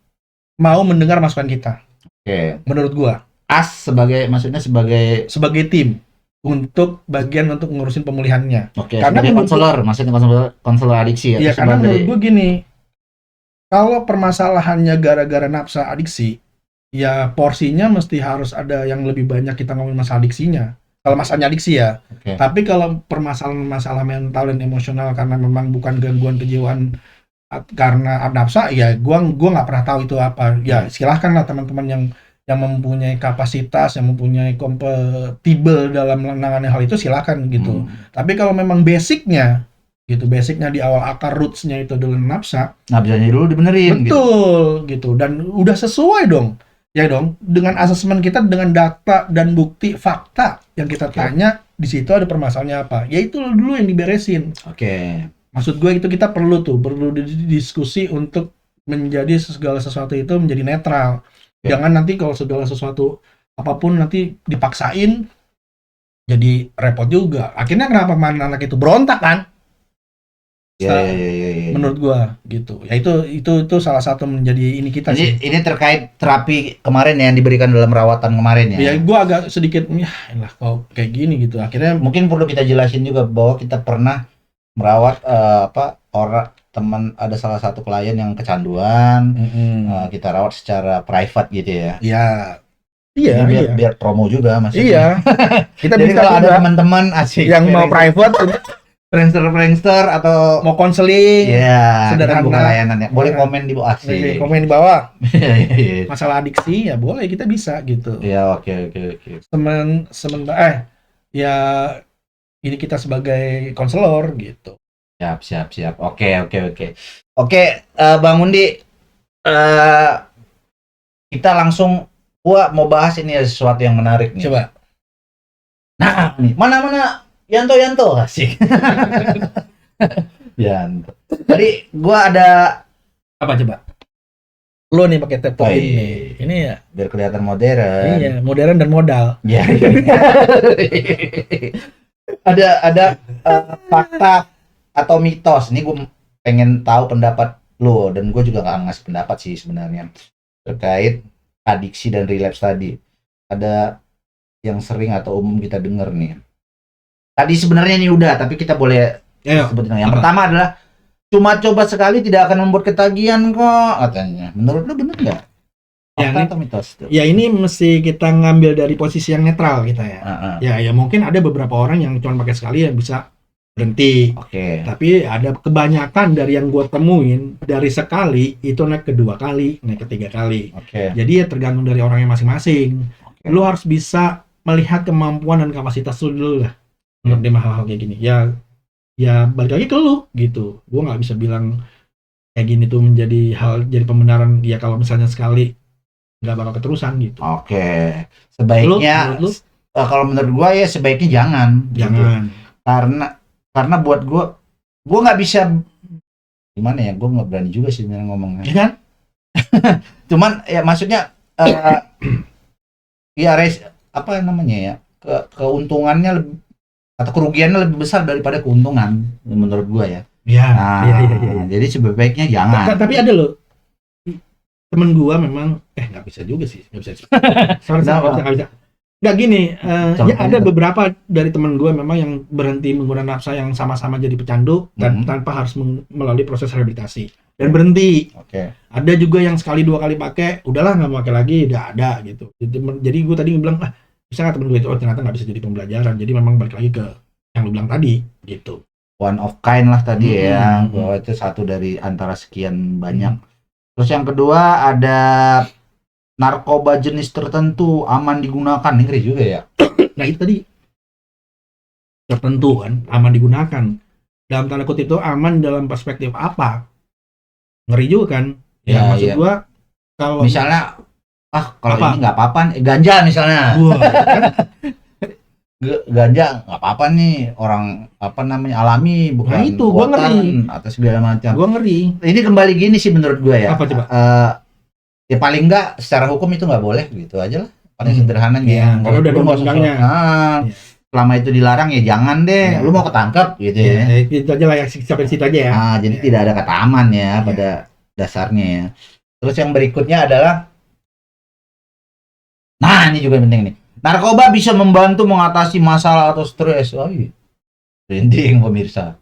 mau mendengar masukan kita.
Oke.
Menurut gue.
Maksudnya sebagai
tim untuk bagian untuk ngurusin pemulihannya.
Oke. Karena konselor, maksudnya konselor adiksi ya.
Iya, karena menurut gue gini, kalau permasalahannya gara-gara nafsa adiksi, ya porsinya mesti harus ada yang lebih banyak kita ngomongin masalah adiksinya. Kalau masalahnya adiksi ya. Tapi kalau permasalahan masalah mental dan emosional karena memang bukan gangguan kejiwaan karena nafsa, ya gua nggak pernah tahu itu apa. Ya silahkan lah teman-teman yang mempunyai kapasitas, yang mempunyai kompatibel dalam menangani hal itu, silakan gitu. Tapi kalau memang basicnya di awal akar rootsnya itu adalah nafsa,
nafsanya dulu dibenerin.
Betul gitu. Dan udah sesuai dong. Ya dong, dengan asesmen kita, dengan data dan bukti fakta yang kita tanya, di situ ada permasalahannya apa. Ya itu dulu yang diberesin. Maksud gue itu kita perlu diskusi untuk menjadi segala sesuatu itu menjadi netral. Jangan nanti kalau segala sesuatu apapun nanti dipaksain jadi repot juga. Akhirnya kenapa anak itu berontak kan? Menurut gua gitu. Ya itu salah satu menjadi ini kita sih.
Ini terkait terapi kemarin yang diberikan dalam rawatan kemarin ya.
Ya gua agak sedikit kok kayak gini gitu. Akhirnya
mungkin perlu kita jelasin juga bahwa kita pernah merawat ada salah satu klien yang kecanduan. Kita rawat secara private gitu ya.
Iya.
Biar promo juga maksudnya.
Iya. Kita
jadi
bisa
kalau ada teman-teman asik
yang mau private
prankster atau
mau konseling,
sederhana buka layanannya. Boleh komen di bawah.
Komen di bawah. Masalah adiksi ya boleh, kita bisa gitu.
Ya oke.
Ya ini kita sebagai konselor gitu.
Siap. Oke, Bang Undi, kita langsung gua mau bahas ini sesuatu yang menarik nih.
Coba.
Nah, nih, mana Yanto asik. Yanto. Tadi gua ada
apa coba? Lo nih pakai tab ini. Ini ya
biar kelihatan modern.
Iya, modern dan modal.
Iya. ada fakta atau mitos. Ini gue pengen tahu pendapat lo, dan gue juga nggak ngasih pendapat sih sebenarnya terkait adiksi dan relapse tadi. Ada yang sering atau umum kita dengar nih. Tadi sebenarnya ini udah, tapi kita boleh sebutin. Yang pertama adalah cuma coba sekali tidak akan membuat ketagihan kok katanya. Menurut lo bener nggak? Fakta atau mitos?
Ya ini mesti kita ngambil dari posisi yang netral kita ya. Ya mungkin ada beberapa orang yang cuma pakai sekali yang bisa berhenti. Tapi ada kebanyakan dari yang gue temuin dari sekali itu naik ke 2 kali, naik ke 3 kali. Jadi ya tergantung dari orangnya masing-masing. Lu harus bisa melihat kemampuan dan kapasitas lu dulu lah untuk hal-hal kayak gini. Ya balik lagi ke lu gitu. Gue nggak bisa bilang kayak gini tuh jadi pembenaran. Ya kalau misalnya sekali nggak bakal keterusan gitu.
Sebaiknya kalau menurut gue ya sebaiknya jangan. Gitu. Karena buat gue nggak bisa gimana ya, gue nggak berani juga sih ngomongnya.
Ya kan?
Cuman ya maksudnya apa namanya ya, keuntungannya atau kerugiannya lebih besar daripada keuntungan menurut gue ya.
Iya.
Jadi sebaiknya jangan.
Tapi ada loh temen gue memang nggak bisa juga sih, nggak bisa. Nggak bisa. Nggak gini, ya ada beberapa dari temen gue memang yang berhenti menggunakan nafsa yang sama-sama jadi pecandu dan tanpa harus melalui proses rehabilitasi dan berhenti. Ada juga yang sekali 2 kali pakai, udahlah nggak mau pakai lagi, udah ada gitu. Jadi gue tadi bilang bisa nggak temen gue itu ternyata nggak bisa jadi pembelajaran. Jadi memang balik lagi ke yang lu bilang tadi gitu.
one of kind lah tadi ya,
Hmm.
bahwa itu satu dari antara sekian banyak. Terus yang kedua ada narkoba jenis tertentu aman digunakan, ini ngeri juga ya.
Nah itu tadi tertentu kan aman digunakan. Dalam tanda kutip itu aman dalam perspektif apa? Ngeri juga kan? Ya, maksud
iya.
gua kalau
Misalnya, kalau
Apa?
ini nggak apa-apa, ganja misalnya.
gua kan
Ganja nggak apa-apa nih, orang apa namanya alami, bukan
Nah, itu, gua
buatan
ngeri.
atau segala macam.
gua ngeri.
Ini kembali gini sih menurut gue ya.
Apa coba?
Ya paling nggak secara hukum itu nggak boleh gitu aja lah. Paling
Hmm.
sederhananya.
Iya,
Nggak
karena udah ada
lu nggak usah
undang-undangnya.
Iya. Selama itu dilarang ya jangan deh.
Iya.
Lu mau ketangkep gitu
Ya,
ya.
itu aja lah ya, sampai situ aja ya.
Jadi
Iya.
tidak ada kata aman ya
Iya.
pada dasarnya ya. Terus yang berikutnya adalah, nah ini juga penting nih. Narkoba bisa membantu mengatasi masalah atau stres. Oh iya. Trending pemirsa.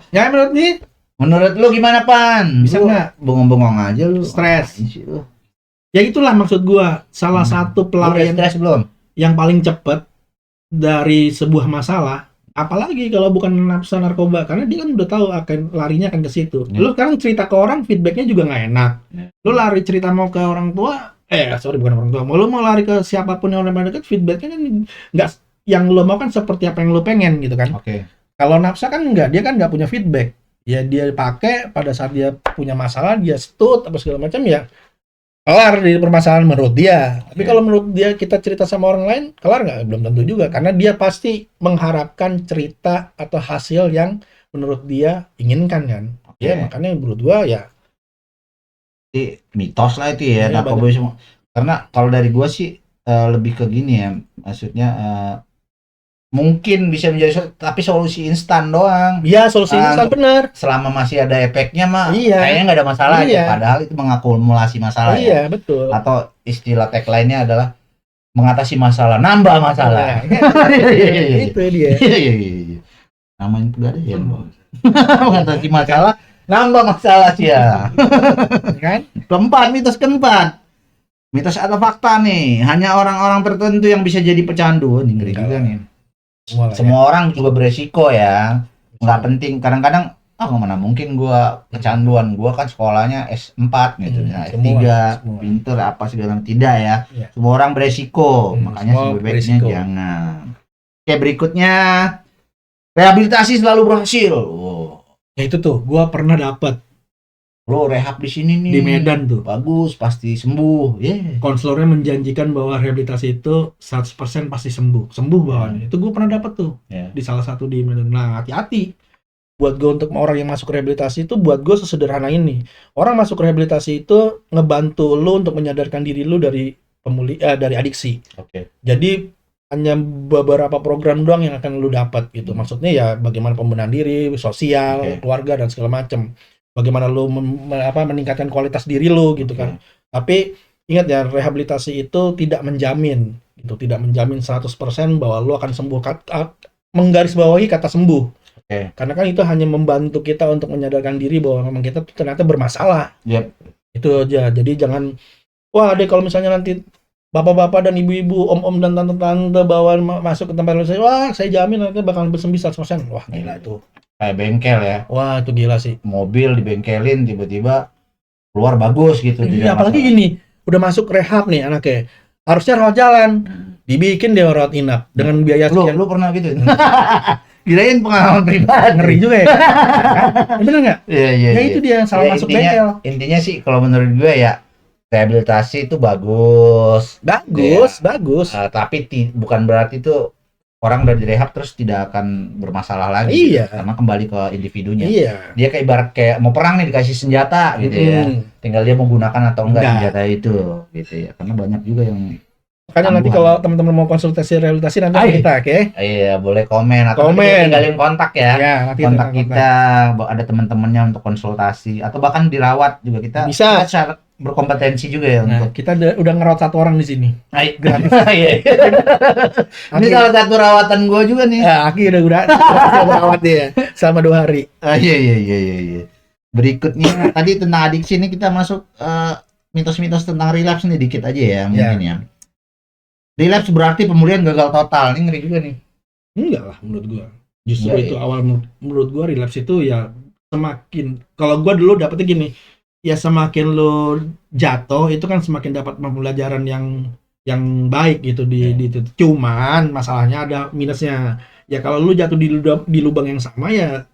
Ya menurut nih
Menurut lu gimana Pan?
Bisa
Lu
nggak?
bengong-bengong aja lu.
Stres.
Apaan sih lu?
Ya itulah maksud gua, salah satu
Lu udah
pelarian
stres belum?
yang paling cepat dari sebuah masalah, apalagi kalau bukan nafsu narkoba, karena dia kan udah tahu akan larinya akan ke situ.
Ya.
Lu sekarang cerita ke orang, feedbacknya juga nggak enak.
Ya.
Lu lari cerita mau ke orang tua, bukan orang tua, lu mau lari ke siapapun yang orang dekat, feedbacknya kan nggak yang lu mau kan seperti apa yang lu pengen gitu kan.
Oke.
Kalau nafsa kan enggak, dia kan nggak punya feedback. Ya dia pakai pada saat dia punya masalah, dia stut apa segala macam ya kelar di permasalahan menurut dia. Tapi
Oke.
kalau menurut dia kita cerita sama orang lain, kelar nggak? Belum tentu juga. Karena dia pasti mengharapkan cerita atau hasil yang menurut dia inginkan kan.
Oke.
Ya makanya menurut gua ya
Itu mitos lah itu ya,
Iya,
narkoba semua. Karena kalau dari gua sih lebih ke gini ya, maksudnya mungkin bisa menjadi tapi solusi instan doang.
ya solusi instan benar.
Selama masih ada efeknya mah
Iya.
kayaknya nggak ada masalah
Iya.
ya. Padahal itu mengakumulasi masalah ya.
Iya, betul.
Atau istilah tagline-nya adalah mengatasi masalah, nambah masalah.
Itu dia.
Iya. Namanya pegadaian. Mengatasi masalah, nambah masalah sih ya.
Kan?
Keempat, mitos keempat. Mitos atau fakta nih, hanya orang-orang tertentu yang bisa jadi pecandu. Ini ngeri juga nih. Semua orang juga beresiko ya. Nggak penting. Kadang-kadang, mana mungkin gua kecanduan. Gua kan sekolahnya S4 gitu. Nah, S3,
semua.
pinter apa segala tidak ya.
Iya.
Semua orang beresiko. Makanya
semua
sebaiknya
beresiko.
jangan. Oke, berikutnya. Rehabilitasi selalu berhasil.
Ya itu tuh, gua pernah dapat
Lo rehab di sini nih.
di Medan tuh.
Bagus, pasti sembuh.
Konselornya menjanjikan bahwa rehabilitasi itu 100% pasti sembuh bawaannya. Itu gue pernah dapat tuh di salah satu di Medan. Nah hati-hati buat gue untuk orang yang masuk rehabilitasi itu, buat gue sesederhana ini, orang masuk rehabilitasi itu ngebantu lu untuk menyadarkan diri lu dari dari adiksi.
Oke.
Jadi hanya beberapa program doang yang akan lu dapat gitu. Maksudnya ya bagaimana pembenahan diri, sosial, keluarga dan segala macam. Bagaimana lu meningkatkan kualitas diri lu gitu kan. Tapi ingat ya, rehabilitasi itu tidak menjamin gitu, tidak menjamin 100% bahwa lu akan sembuh. Menggarisbawahi kata sembuh. Karena kan itu hanya membantu kita untuk menyadarkan diri bahwa memang kita ternyata bermasalah. Itu aja. Jadi jangan kalau misalnya nanti bapak-bapak dan ibu-ibu, om-om dan tante-tante bawa masuk ke tempat saya, saya jamin nanti bakal sembuh 100%. Wah, gila itu.
Kayak bengkel ya.
Wah, itu gila sih.
Mobil dibengkelin tiba-tiba keluar bagus gitu.
Iya, apalagi gini, udah masuk rehab nih anaknya. Harusnya rawat jalan. Dibikin dia rawat inap dengan biaya sekian.
Lu pernah gitu? Kirain pengalaman pribadi.
Ngeri juga ya. Bener nggak?
Iya.
Ya itu dia salah masuk bengkel.
Intinya sih kalau menurut gue ya rehabilitasi itu bagus.
Bagus.
Tapi bukan berarti itu orang udah direhab terus tidak akan bermasalah lagi.
Iya.
Karena kembali ke individunya.
Iya.
Dia kayak ibarat kayak mau perang nih dikasih senjata gitu ya. Tinggal dia mau gunakan atau enggak senjata itu gitu ya. Karena banyak juga yang
makanya nanti kalau teman-teman mau konsultasi rehabilitasi nanti kita, oke?
Iya, boleh komen atau tinggalin kontak ya.
Ya, nanti
kontak kita, ada teman-temannya untuk konsultasi atau bahkan dirawat juga kita bisa berkompetensi juga ya untuk
kita udah ngerawat satu orang di sini.
Gratis. Ini salah satu rawatan gue juga nih.
Aki udah rawat dia selama 2 hari.
Iya. Berikutnya tadi tentang adiksi ini kita masuk mitos-mitos tentang relapse nih dikit aja ya mungkin ya. Relapse berarti pemulihan gagal total. Ini ngeri juga nih.
Enggak lah menurut gua. Justru
Iya,
itu
iya.
awal menurut gua relapse itu ya semakin, kalau gua dulu dapetnya gini, ya semakin lo jatuh itu kan semakin dapat pembelajaran yang baik gitu di itu. Cuman masalahnya ada minusnya. Ya kalau lu jatuh di lubang yang sama ya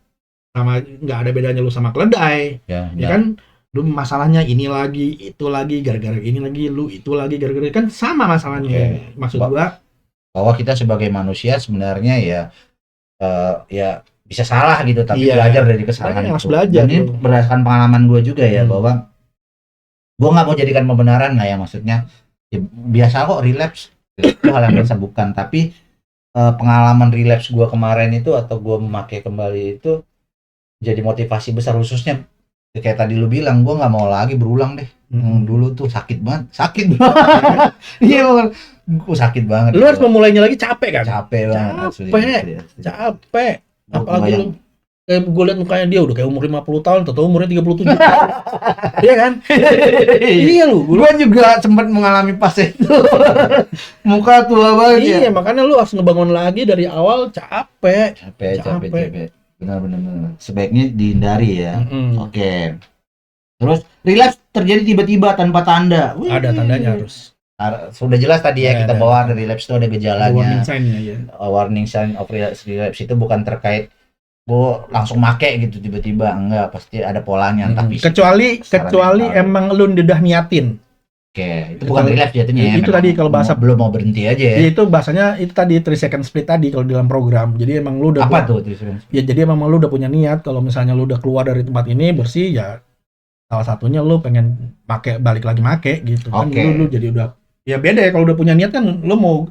sama nggak ada bedanya lu sama keledai. Ya kan lu masalahnya ini lagi itu lagi gara-gara ini lagi lu itu lagi gara-gara kan sama masalahnya. Maksud gua
bahwa kita sebagai manusia sebenarnya ya bisa salah gitu, tapi
Iya.
belajar dari kesalahan
Harus
itu.
belajar
Dan ini
tuh.
berdasarkan pengalaman gue juga ya,
Hmm.
bahwa gue nggak mau jadikan pembenaran lah ya, maksudnya ya, biasa kok relapse itu hal yang biasa, bukan, tapi pengalaman relapse gue kemarin itu atau gue memakai kembali itu jadi motivasi besar, khususnya kayak tadi lu bilang, gue nggak mau lagi berulang deh. Dulu tuh sakit banget iya, sakit banget.
Lu harus memulainya lagi capek kan?
Capek banget.
Capek. Apalagi lu kayak gue liat mukanya dia udah kayak umur 50 tahun, atau umurnya 37. Iya kan? Iya lu.
Gue juga sempat mengalami fase itu. Muka tua banget.
Iya, makanya lu harus ngebangun lagi dari awal. Capek.
Benar. Sebaiknya dihindari ya. Oke. Terus relapse terjadi tiba-tiba tanpa tanda.
Ada tandanya harus.
Sudah jelas tadi ya, kita bahwa relapse itu ada gejalanya.
Warning sign-nya ya.
Warning sign of relapse itu bukan terkait gue langsung make gitu tiba-tiba, enggak, pasti ada polanya. Tapi
kecuali emang lu udah niatin.
Oke, itu bukan relapse jatuhnya ya.
Itu tadi kalau bahasa
belum mau berhenti aja ya.
Itu bahasanya itu tadi 3 second split tadi kalau di dalam program. Jadi emang lu udah
apa tuh 3 second split?
Ya jadi emang lu udah punya niat kalau misalnya lu udah keluar dari tempat ini bersih, ya salah satunya lu pengen balik lagi make gitu kan. Lu jadi udah ya beda ya kalau udah punya niat kan, lu mau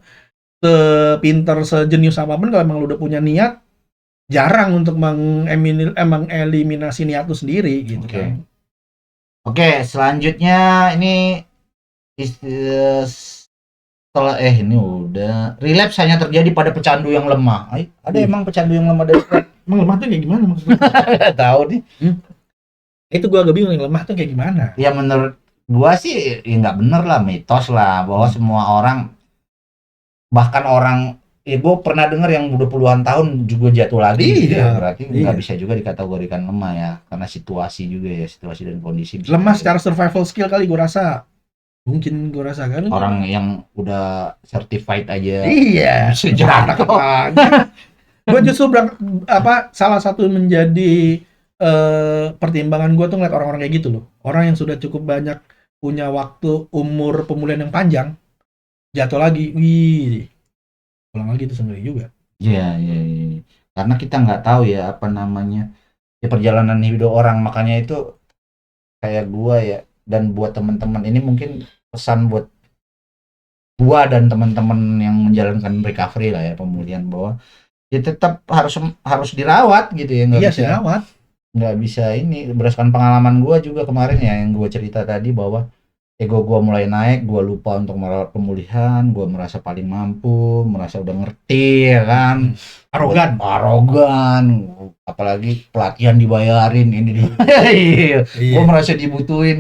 sepinter sejenius apapun kalau emang lu udah punya niat, jarang untuk mengeliminasi niat lu sendiri gitu kan.
Oke, selanjutnya ini setelah ini udah relapse hanya terjadi pada pecandu yang lemah. Ada emang pecandu yang lemah dari
emang lemah tuh kayak gimana maksudnya?
Tahu nih.
Itu gua agak bingung, yang lemah tuh kayak gimana?
Ya menurut gua sih ya nggak bener lah, mitos lah bahwa semua orang, bahkan orang gua pernah dengar yang udah puluhan tahun juga jatuh lagi.
Iya,
berarti nggak bisa juga dikategorikan lemah ya, karena situasi juga ya, situasi dan kondisi.
Lemah secara survival skill kali gua rasa. Mungkin gua rasa kan
orang yang udah certified aja.
Iya,
sejarah
gua justru salah satu menjadi pertimbangan gue tuh ngeliat orang-orang kayak gitu loh. Orang yang sudah cukup banyak punya waktu, umur pemulihan yang panjang, jatuh lagi, pulang lagi itu sendiri juga.
Iya. Karena kita nggak tahu ya apa namanya ya perjalanan hidup orang, makanya itu kayak gua ya, dan buat teman-teman ini mungkin pesan buat gua dan teman-teman yang menjalankan recovery lah ya, pemulihan, bahwa ya tetap harus dirawat gitu ya, nggak bisa
dirawat.
Nggak bisa ini, berdasarkan pengalaman gue juga kemarin ya, yang gue cerita tadi, bahwa ego gue mulai naik, gue lupa untuk merawat pemulihan, gue merasa paling mampu, merasa udah ngerti ya kan, arogan, apalagi pelatihan dibayarin, ini gue merasa dibutuhin,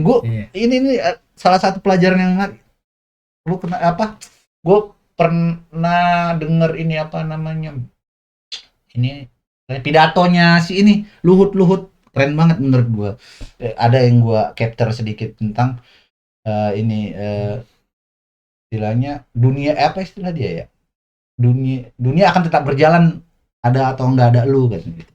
ini salah satu pelajaran yang lu gue pernah denger ini apa namanya ini pidatonya si ini Luhut, keren banget menurut gua. Ada yang gua capture sedikit tentang istilahnya dunia, apa istilah dia ya, dunia akan tetap berjalan ada atau enggak ada lu kan gitu.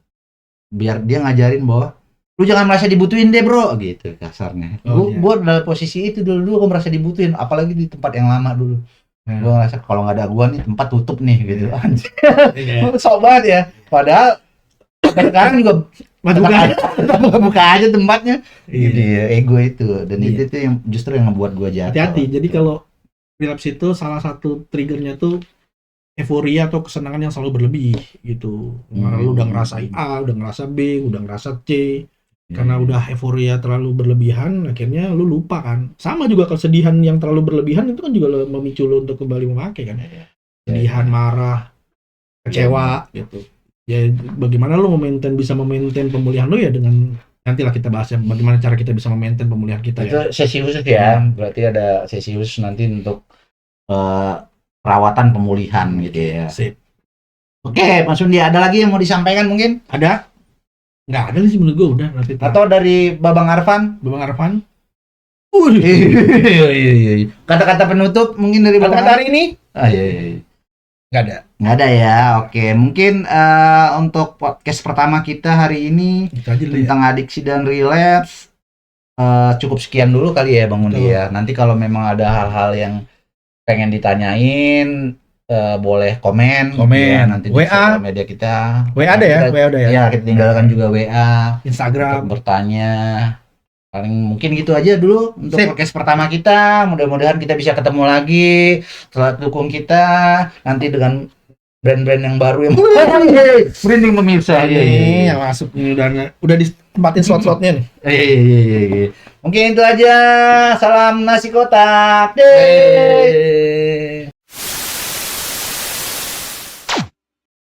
Biar dia ngajarin bahwa lu jangan merasa dibutuhin deh bro gitu kasarnya. Gua dalam posisi itu dulu gua merasa dibutuhin, apalagi di tempat yang lama dulu. Gua ngerasa kalau nggak ada gua nih tempat tutup nih gitu. Sok banget ya, padahal sekarang juga buka aja tempatnya. Gitu ya, ego itu. Dan itu tuh yang justru yang ngebuat gua jatuh.
Hati-hati. Jadi kalau relapse itu salah satu triggernya tuh euforia atau kesenangan yang selalu berlebih gitu. Karena lu udah ngerasain A, udah ngerasa B, udah ngerasa C. Karena udah euforia terlalu berlebihan, akhirnya lu lupa kan. Sama juga kesedihan yang terlalu berlebihan itu kan juga memicu lu untuk kembali memakai kan. Kesedihan, marah, kecewa gitu. Ya bagaimana lu bisa memaintain pemulihan lu ya, dengan nantilah kita bahas ya bagaimana cara kita bisa memaintain pemulihan kita.
Itu sesi khusus ya. Berarti ada sesi khusus nanti untuk perawatan pemulihan gitu ya.
Sip.
Oke, Mas Undi, ada lagi yang mau disampaikan mungkin?
Ada? Nggak ada sih menurut gue, udah rapid test.
Atau dari Babang Arfan?
Babang Arfan?
Iya. Kata-kata penutup mungkin dari Babang
Kata hari ini?
Ah, iya.
Nggak ada.
Nggak ada ya, oke. Mungkin untuk podcast pertama kita hari ini
Itu aja dulu ya.
tentang adiksi dan relapse cukup sekian dulu kali ya Bang Undi ya. Nanti kalau memang ada hal-hal yang pengen ditanyain boleh komen ya, nanti di
WA.
sosial media kita.
WA ada ya?
Kita-
WA ada ya?
Ya, kita tinggalkan juga WA untuk
Instagram.
bertanya. Paling mungkin gitu aja dulu untuk
Sip.
podcast pertama kita. Mudah-mudahan kita bisa ketemu lagi. Setelah dukung kita nanti dengan brand-brand yang baru yang branding pemirsa.
Ini yang masuk nih udah ditempatin slot-slotnya nih.
Iya. Mungkin itu aja. Salam nasi kotak. Yeay.